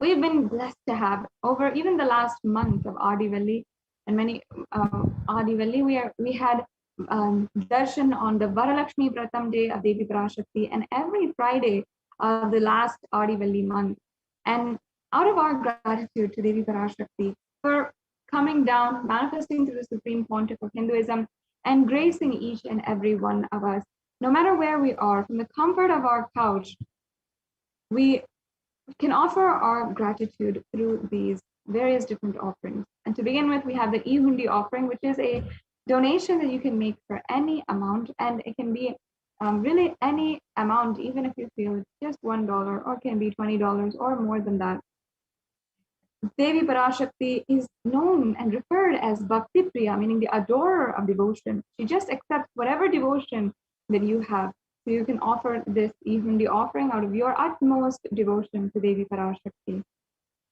we've been blessed to have over even the last month of Adivalli and many Adivalli, we had darshan on the Varalakshmi Pratham day of Devi Parashakti and every Friday of the last Adivalli month. And out of our gratitude to Devi Parashakti for coming down, manifesting through the Supreme Pontiff of Hinduism, and gracing each and every one of us, no matter where we are, from the comfort of our couch, we can offer our gratitude through these various different offerings. And to begin with, we have the e-hundi offering, which is a donation that you can make for any amount, and it can be really any amount, even if you feel it's just $1, or it can be $20 or more than that. Devi Parashakti is known and referred as Bhakti Priya, meaning the adorer of devotion. She just accepts whatever devotion that you have. So you can offer this e-hundi offering out of your utmost devotion to Devi Parashakti.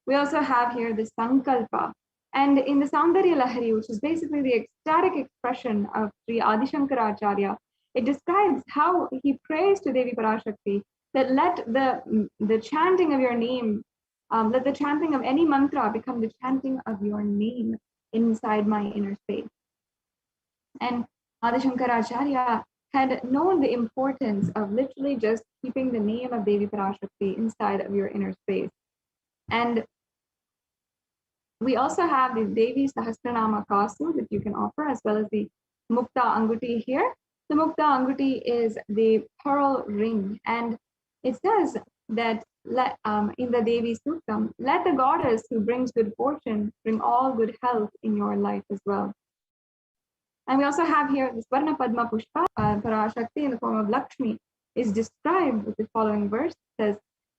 We also have here the Sankalpa. And in the Saundarya Lahari, which is basically the ecstatic expression of Sri Adi Shankaracharya, it describes how he prays to Devi Parashakti that let the chanting of your name, let the chanting of any mantra become the chanting of your name inside my inner space. And Adi Shankaracharya had known the importance of literally just keeping the name of Devi Parashakti inside of your inner space. And we also have the Devi Sahasranama Kasu that you can offer, as well as the Mukta Anguti here. The Mukta Anguti is the pearl ring, and it says that in the Devi Suktam, let the goddess who brings good fortune bring all good health in your life as well. And we also have here the Swarna Padma Pushpa, Parashakti in the form of Lakshmi, is described with the following verse. It says,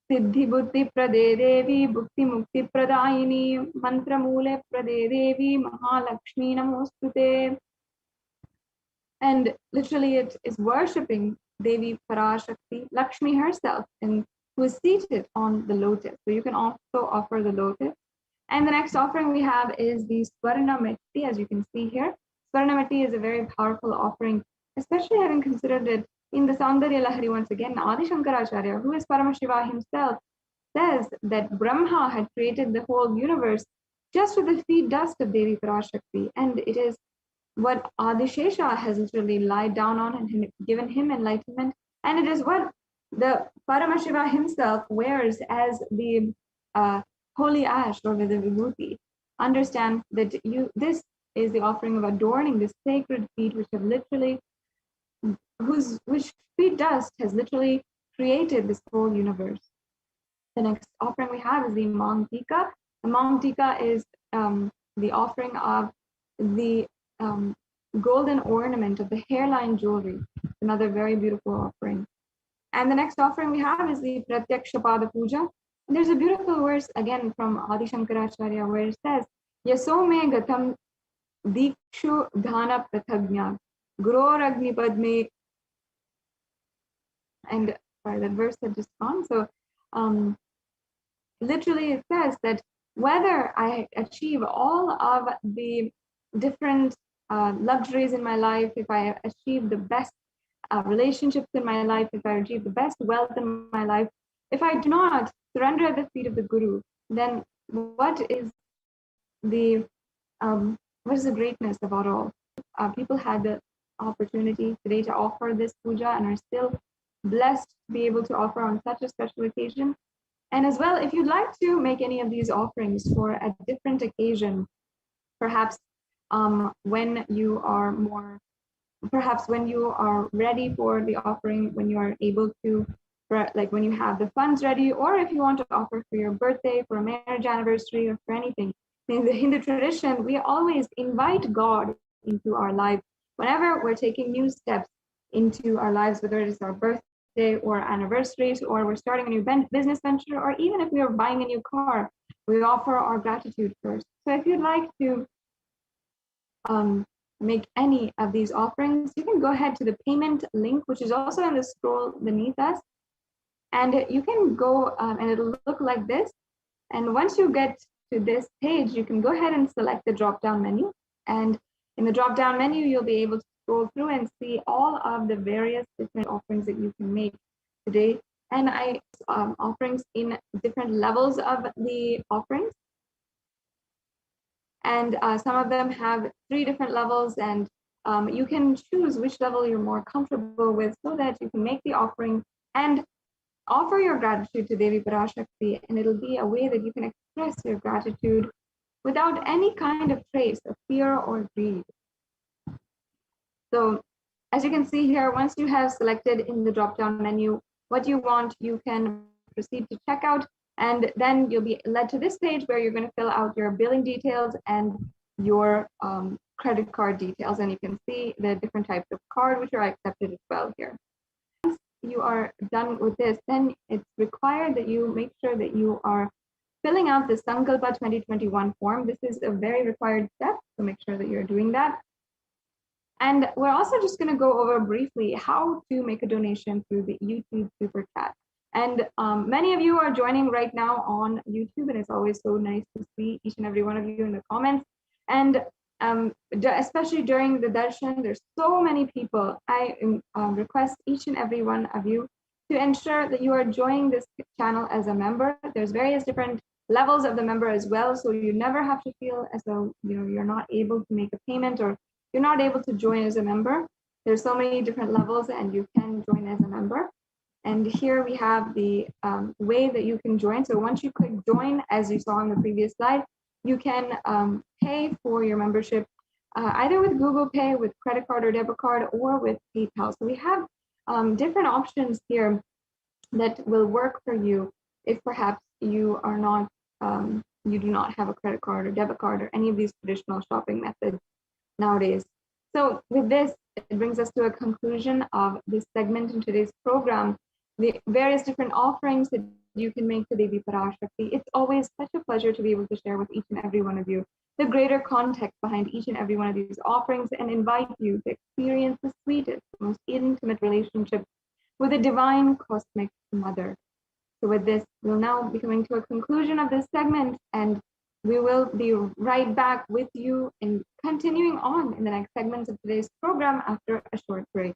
Siddhi Buddhi Prade Devi Bhukti Mukti Pradayini Mantra Mule Prade Devi Mahalakshmi Namostute. And literally it is worshipping Devi Parashakti, Lakshmi herself, and who is seated on the lotus. So you can also offer the lotus. And the next offering we have is the Swarna Metti, as you can see here. Swarna Metti is a very powerful offering, especially having considered it in the Saundarya Lahari once again. Adi Shankaracharya, who is Paramashiva himself, says that Brahma had created the whole universe just with the feet dust of Devi Parashakti. And it is what Adishesha has literally lied down on and given him enlightenment. And it is what the Paramashiva himself wears as the holy ash or the vibhuti. Understand that this is the offering of adorning the sacred feet, which have literally, which feet dust has literally created this whole universe. The next offering we have is the Mang Tika. The Mang Tika is the offering of the golden ornament of the hairline jewelry. Another very beautiful offering. And the next offering we have is the Pratyaksha Pada Puja. And there's a beautiful verse again from Adi Shankaracharya where it says, Yaso me gatam dikshu dhana prathagnya gror agni padme. And sorry, that verse had just gone. So literally it says that whether I achieve all of the different luxuries in my life, if I achieve the best relationships in my life, if I achieve the best wealth in my life, If I do not surrender at the feet of the Guru, then what is the greatness about all? People had the opportunity today to offer this puja and are still blessed to be able to offer on such a special occasion. And as well, if you'd like to make any of these offerings for a different occasion, perhaps when you are ready for the offering, when you are able to, like when you have the funds ready, or if you want to offer for your birthday, for a marriage anniversary, or for anything. In the Hindu tradition, we always invite God into our lives whenever we're taking new steps into our lives, whether it is our birthday or anniversaries, or we're starting a new business venture, or even if we are buying a new car, we offer our gratitude first. So if you'd like to make any of these offerings, you can go ahead to the payment link, which is also in the scroll beneath us. And you can go and it'll look like this. And once you get to this page, you can go ahead and select the drop-down menu. And in the drop-down menu, you'll be able to scroll through and see all of the various different offerings that you can make today. And offerings in different levels of the offerings. And some of them have 3 different levels, and you can choose which level you're more comfortable with so that you can make the offering and offer your gratitude to Devi Parashakti, and it'll be a way that you can express your gratitude without any kind of trace of fear or greed. So as you can see here, once you have selected in the drop-down menu what you want, you can proceed to checkout, and then you'll be led to this page where you're going to fill out your billing details and your credit card details, and you can see the different types of card which are accepted as well here. Once you are done with this, then it's required that you make sure that you are filling out the Sankalpa 2021 form. This is a very required step, so make sure that you're doing that. And we're also just going to go over briefly how to make a donation through the YouTube Super Chat. And many of you are joining right now on YouTube, and it's always so nice to see each and every one of you in the comments. And especially during the darshan, there's so many people. I request each and every one of you to ensure that you are joining this channel as a member. There's various different levels of the member as well, so you never have to feel as though you're not able to make a payment or you're not able to join as a member. There's so many different levels, and you can join as a member. And here we have the way that you can join. So once you click join, as you saw on the previous slide, you can pay for your membership either with Google Pay, with credit card or debit card, or with PayPal. So we have different options here that will work for you if perhaps you are not, you do not have a credit card or debit card or any of these traditional shopping methods nowadays. So with this, it brings us to a conclusion of this segment in today's program. The various different offerings that you can make to Devi Parashakti. It's always such a pleasure to be able to share with each and every one of you the greater context behind each and every one of these offerings, and invite you to experience the sweetest, most intimate relationship with the divine cosmic mother. So with this, we'll now be coming to a conclusion of this segment, and we will be right back with you and continuing on in the next segments of today's program after a short break.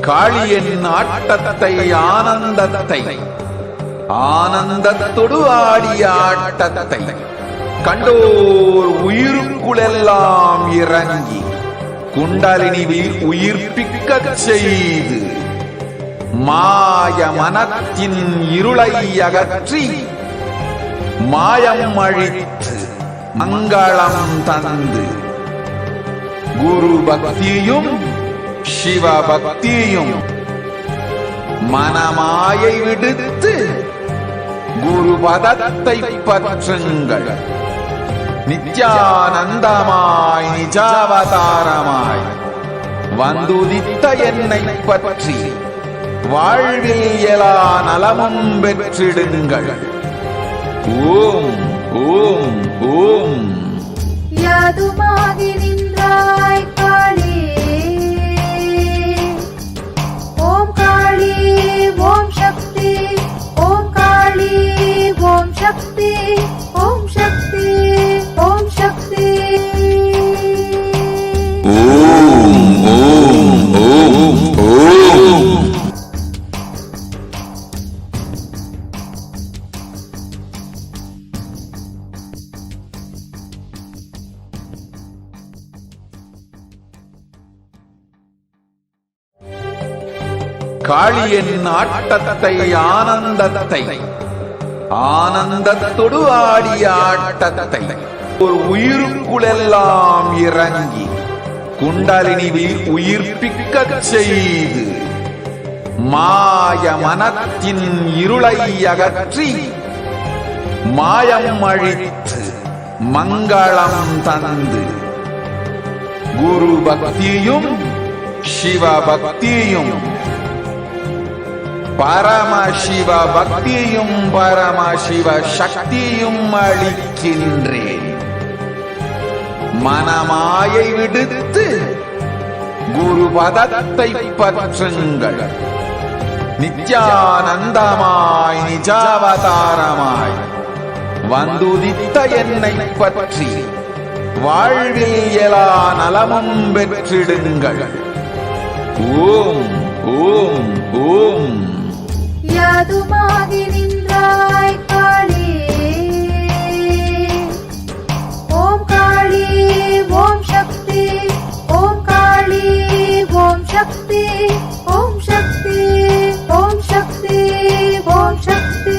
காளியின் ஆட்டத்தை ஆனந்தத்தை ஆனந்தத்தொடு ஆடிய ஆட்டத்தை கண்டோர் உயிருக்குளெல்லாம் இறங்கி குண்டலினியில் உயிர்ப்பிக்கச் செய்து மாய மனத்தின் இருளை அகற்றி மாயம் அழித்து மங்களம் தந்து குரு பக்தியும் சிவ பக்தியும் மனமாயை விடுத்து குரு பதத்தை பற்றுங்கள். நித்யானந்தமாய் நிஜாவதாரமாய் வந்துதித்த என்னை பற்றி வாழ்வில் எல்லா நலமும் பெற்றிடுங்கள். ஓம் ஓம் ஓம். யாதுமாகி நின்றாய் காளி, ஓம் காளி ஓம் சக்தி, ஓம் காளி ஓம் சக்தி, ஓம் சக்தி ஓம் சக்தி. ஓம் ஓம் ஓம் ஓம். காளியின் ஆட்டத்தை ஆனந்தத்தை ஆனந்தத்தொடு ஆடிய ஆட்டத்தை ஒரு உயிருக்குளெல்லாம் இறங்கி குண்டலினியில் உயிர்ப்பிக்கச் செய்து மாய மனத்தின் இருளை அகற்றி மாயம் அழித்து மங்களம் தந்து குரு பக்தியும் சிவ பக்தியும் பரமசிவ பக்தியும் பரமசிவ சக்தியும் அளிக்கின்றேன். மனமாயை விடுத்து குரு பதத்தை பற்றுங்கள். நித்யானந்தமாய் நிஜாவதாரமாய் வந்துதித்த என்னை பற்றி வாழ்வில் எல்லா நலமும் பெற்றிடுங்கள். ஓம் ஓம் ஓம். யாதுமாகி நின்றாய் காளி, ஓம் காளி ஓம் சக்தி, ஓம் காளி ஓம் சக்தி, ஓம் சக்தி ஓம் சக்தி ஓம் சக்தி.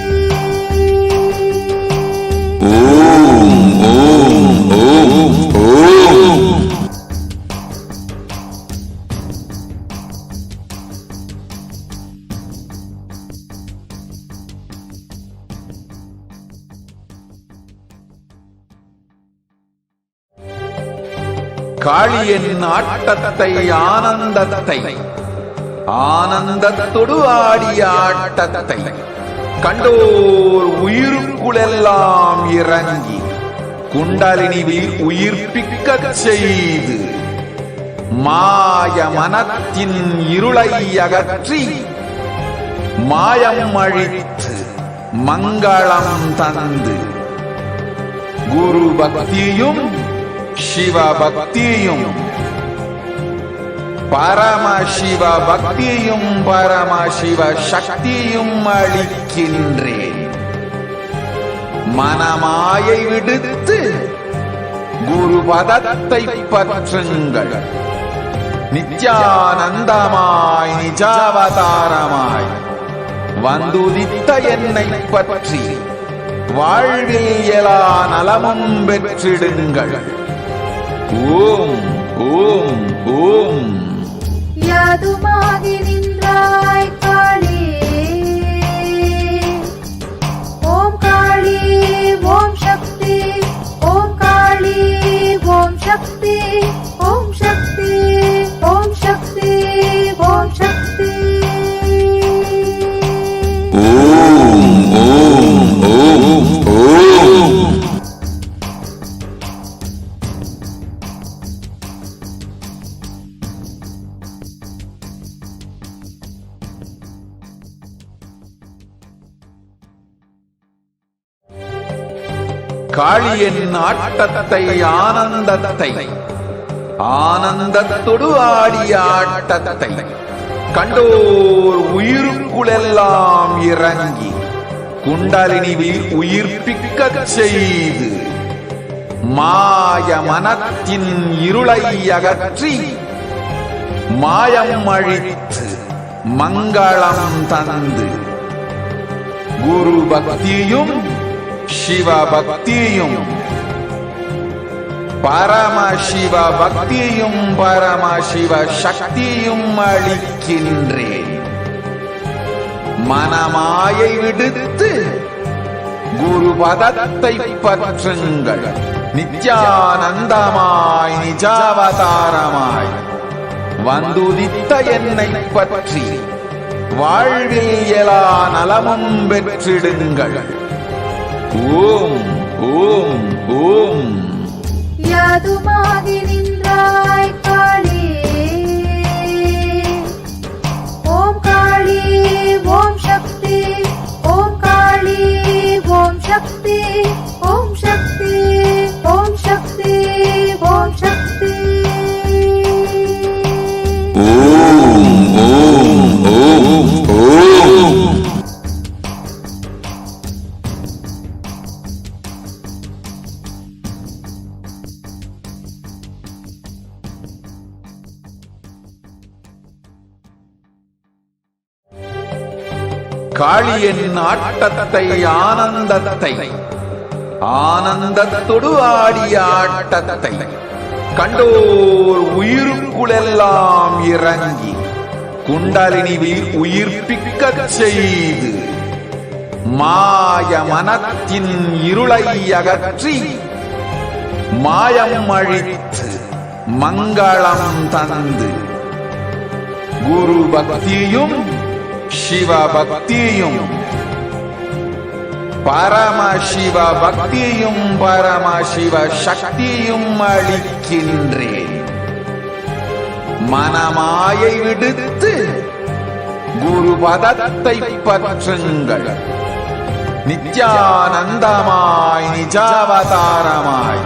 ஓம் ஓம் ஓம் ஓம். காளியின் ஆட்டத்தை ஆனந்தத்தை ஆனந்தத்தொடு ஆடிய ஆட்டத்தை கண்டோர் உயிருக்குளெல்லாம் இறங்கி குண்டலினியில் உயிர்ப்பிக்கச் செய்து மாய மனத்தின் இருளை அகற்றி மாயம் அழித்து மங்களம் தந்து குரு பக்தியும் சிவ பக்தியும் பரமசிவ பக்தியும் பரமசிவ சக்தியும் அளிக்கின்றேன். மனமாயை விடுத்து குரு பதத்தை பற்றுங்கள். நித்யானந்தமாய் நிஜாவதாரமாய் வந்துதித்த என்னை பற்றி வாழ்வில் எல்லா நலமும் பெற்றிடுங்கள். ஓம் ஓம் ஓம். யாதுமாகி நின்றாய் காளி, ஓம் காளி ஓம் சக்தி, ஓம் காளி ஓம் சக்தி, ஓம் சக்தி ஓம் சக்தி ஓம் சக்தி. ஓம் ஓம் ஓம் ஓம். காளியின் ஆட்டத்தை ஆனந்தத்தை ஆனந்தத்தொடு ஆடிய ஆட்டத்தை கண்டோர் உயிருக்குளெல்லாம் இறங்கி குண்டலினியில் உயிர்ப்பிக்கச் செய்து மாய மனத்தின் இருளை அகற்றி மாயம் அழித்து மங்களம் தந்து குரு பக்தியும் சிவ பக்தியும் பரமசிவ பக்தியும் பரமசிவ சக்தியும் அளிக்கின்றேன். மனமாயை விடுத்து குரு பதத்தை பற்றுங்கள். நித்யானந்தமாய் நிஜாவதாரமாய் வந்துதித்த என்னை பற்றி வாழ்வில் எல்லா நலமும் பெற்றிடுங்கள். ஓம் ஓம் ஓம். யாதுமாகி நின்றாய் காளி, ஓம் காளி ஓம் சக்தி, ஓம் காளி ஓம் சக்தி, ஓம் சக்தி ஓம் சக்தி ஓம் சக்தி. ஓம் ஓம் ஓம் ஓம். காளியின் ஆட்டத்தை ஆனந்தத்தை ஆனந்தத்தொடு ஆடிய ஆட்டத்தை கண்டோர் உயிருக்குளெல்லாம் இறங்கி குண்டலினிவில் உயிர்ப்பிக்கச் செய்து மாய மனத்தின் இருளை அகற்றி மாயம் அழித்து மங்களம் தந்து குரு பக்தியும் சிவ பக்தியும் பரமசிவ பக்தியும் பரமசிவ சக்தியும் அளிக்கின்றேன். மனமாயை விடுத்து குரு பதத்தை பற்றுங்கள். நித்யானந்தமாய் நிஜாவதாரமாய்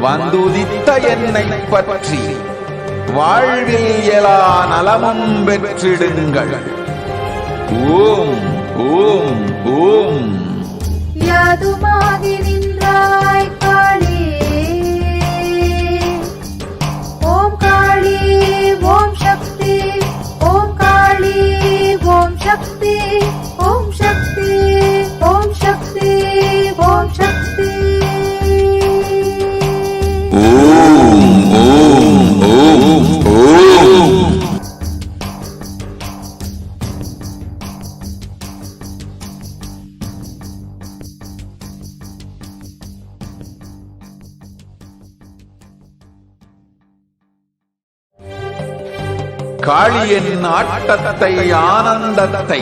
வந்துதித்த என்னை பற்றி வாழ்வில் எல்லா நலமும் பெற்றிடுங்கள். ஓம் ஓம் ஓம். யாதுமாகி நின்றாய் காளி, ஓம் காளி ஓம் சக்தி, ஓம் காளி ஓம் சக்தி, ஓம் சக்தி ஓம் சக்தி ஓம் சக்தி. ஓம் ஓம் ஓம் ஓம். காளியின் ஆட்டத்தை ஆனந்தத்தை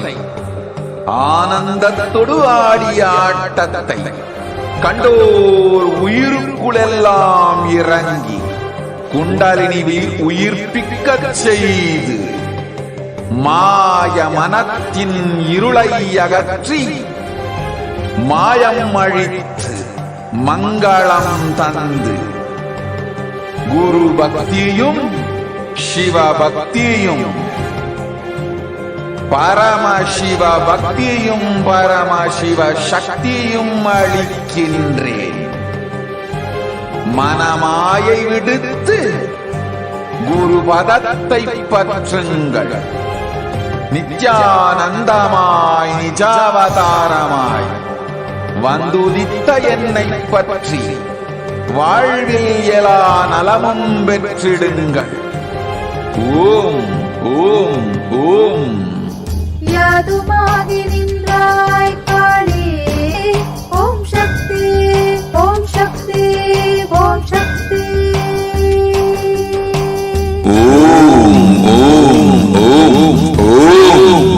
ஆனந்தத்தொடு ஆடிய ஆட்டத்தை கண்டோர் உயிருக்குளெல்லாம் இறங்கி குண்டலினிவில் உயிர்ப்பிக்கச் செய்து மாய மனத்தின் இருளை அகற்றி மாயம் அழித்து மங்களம் தந்து குரு பக்தியும் சிவ பக்தியும் பரமசிவ பக்தியும் பரமசிவ சக்தியும் அளிக்கின்றேன். மனமாயை விடுத்து குரு பதத்தை பற்றுங்கள். நித்யானந்தமாய் நிஜாவதாரமாய் வந்துதித்த என்னை பற்றி வாழ்வில் எல்லா நலமும் பெற்றிடுங்கள். ஓம் ஓம் ஓம். யாதுமாகி நின்றாய் காளி, ஓம் சக்தி ஓம் சக்தி ஓம் சக்தி. ஓம் ஓம் ஓம் ஓம்.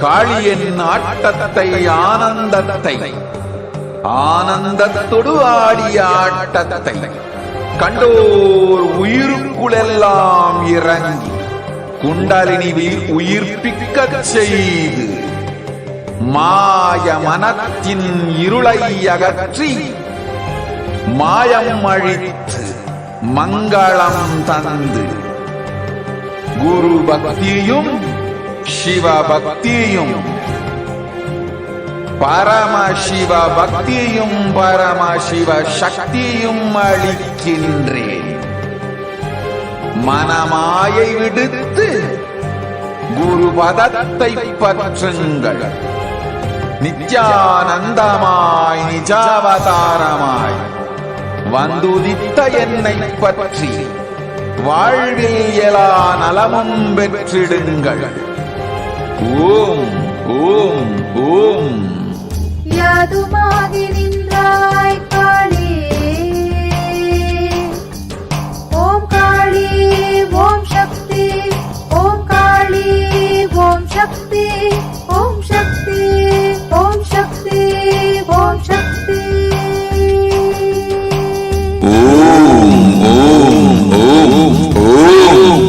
காளியின் ஆட்டத்தை ஆனந்தத்தை ஆனந்தத்தொடு ஆடிய ஆட்டத்தை கண்டோர் உயிருக்குளெல்லாம் இறங்கி குண்டலினிவில் உயிர்ப்பிக்கச் செய்து மாய மனத்தின் இருளை அகற்றி மாயம் அழித்து மங்களம் தந்து குரு பக்தியும் சிவ பக்தியும் பரமசிவ பக்தியும் பரமசிவ சக்தியும் அளிக்கின்றேன். மனமாயை விடுத்து குரு பதத்தை பற்றுங்கள். நித்யானந்தமாய் நிஜாவதாரமாய் வந்துதித்த என்னை பற்றி வாழ்வில் எல்லா நலமும் பெற்றிடுங்கள். ஓம் ஓம் ஓம். யாதுமாகி நின்றாய் காளி, ஓம் காளி ஓம் சக்தி, ஓம் காளி ஓம் சக்தி, ஓம் சக்தி ஓம் சக்தி ஓம் சக்தி. ஓம் ஓம் ஓம் ஓம்.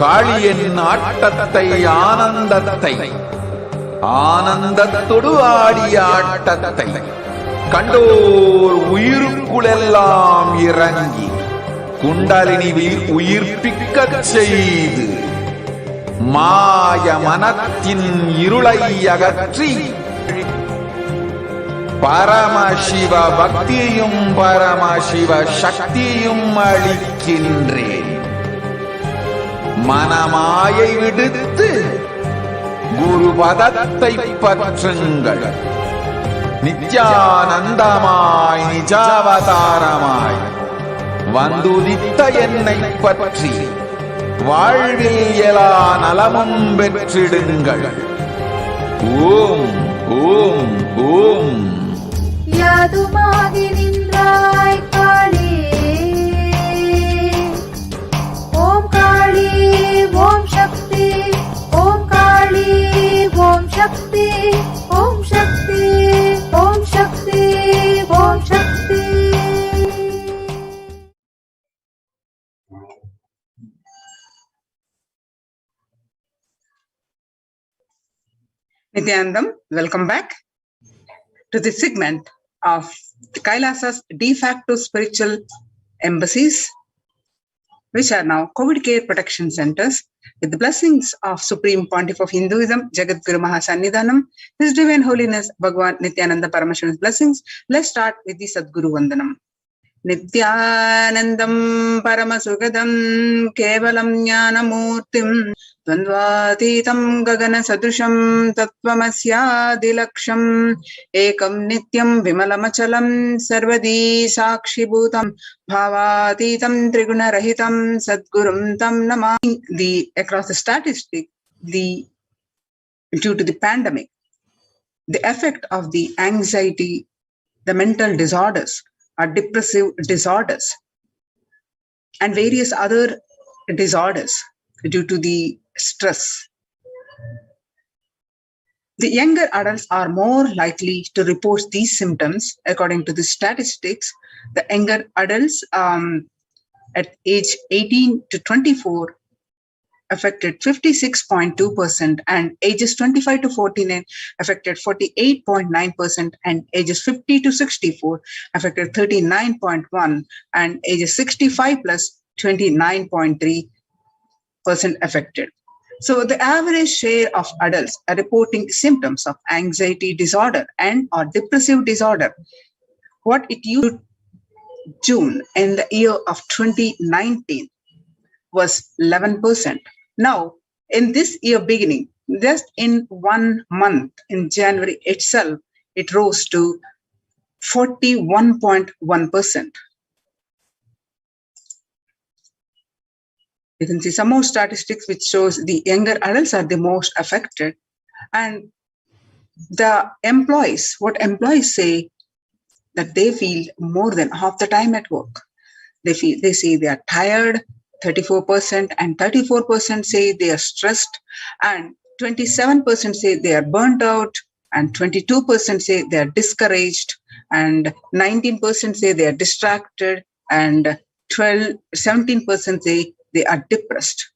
காளியின் ஆட்டத்தை ஆனந்தத்தை ஆனந்தத்தொடு ஆடிய ஆட்டத்தை கண்டோர் உயிருக்குளெல்லாம் இறங்கி குண்டலினிவில் உயிர்ப்பிக்கச் செய்து மாய மனத்தின் இருளை அகற்றி பரமசிவ பக்தியும் பரமசிவ சக்தியும் அளிக்கின்றேன். மனமாயை விடுத்து குரு பதத்தை பற்றுங்கள். நித்யானந்தமாய் நிஜாவதாரமாய் வந்துதித்த என்னை பற்றி வாழ்வில் எல்லா நலமும் பெற்றிடுங்கள். ஓம் ஓம் ஓம். யாதுமாகி நின்றாய் காளி, ஓம் காளி ஓம் சக்தி, ஓம் காளி ஓம் சக்தி, ஓம் சக்தி ஓம் சக்தி ஓம் சக்தி. Nithyanandam, welcome back to this segment of Kailasa's de facto spiritual embassies, which are now COVID care protection centers, with the blessings of Supreme Pontiff of Hinduism, Jagadguru Mahasannidhanam, His Divine Holiness Bhagavan Nithyananda Paramashivan's blessings. Let's start with the Sadguru Vandanam. Nithyanandam Paramasugadam Kevalam Jnanamurtim Dvandvatitam Gagana Sadrusham Tattvamasyaadilaksham Ekam Nityam Vimalamachalam Sarvadi Sakshibhutam Bhavatitam Trigunarahitam Sadgurum Tam Namami. Across the statistic, due to the pandemic, the effect of the anxiety, the mental disorders, or depressive disorders, and various other disorders due to the stress. The younger adults are more likely to report these symptoms. According to the statistics, the younger adults at age 18 to 24 affected 56.2%, and ages 25 to 49 affected 48.9%, and ages 50 to 64 affected 39.1%, and ages 65 plus 29.3% affected. So the average share of adults are reporting symptoms of anxiety disorder and or depressive disorder, what it used June in the year of 2019 was 11%. Now, in this year beginning, just in 1 month, in January itself, it rose to 41.1%. You can see some more statistics which shows the younger adults are the most affected, and the employees, what employees say, that they feel more than half the time at work. They say they are tired, 34%, and 34% say they are stressed, and 27% say they are burnt out, and 22% say they are discouraged, and 19% say they are distracted, and 17% say they are depressed.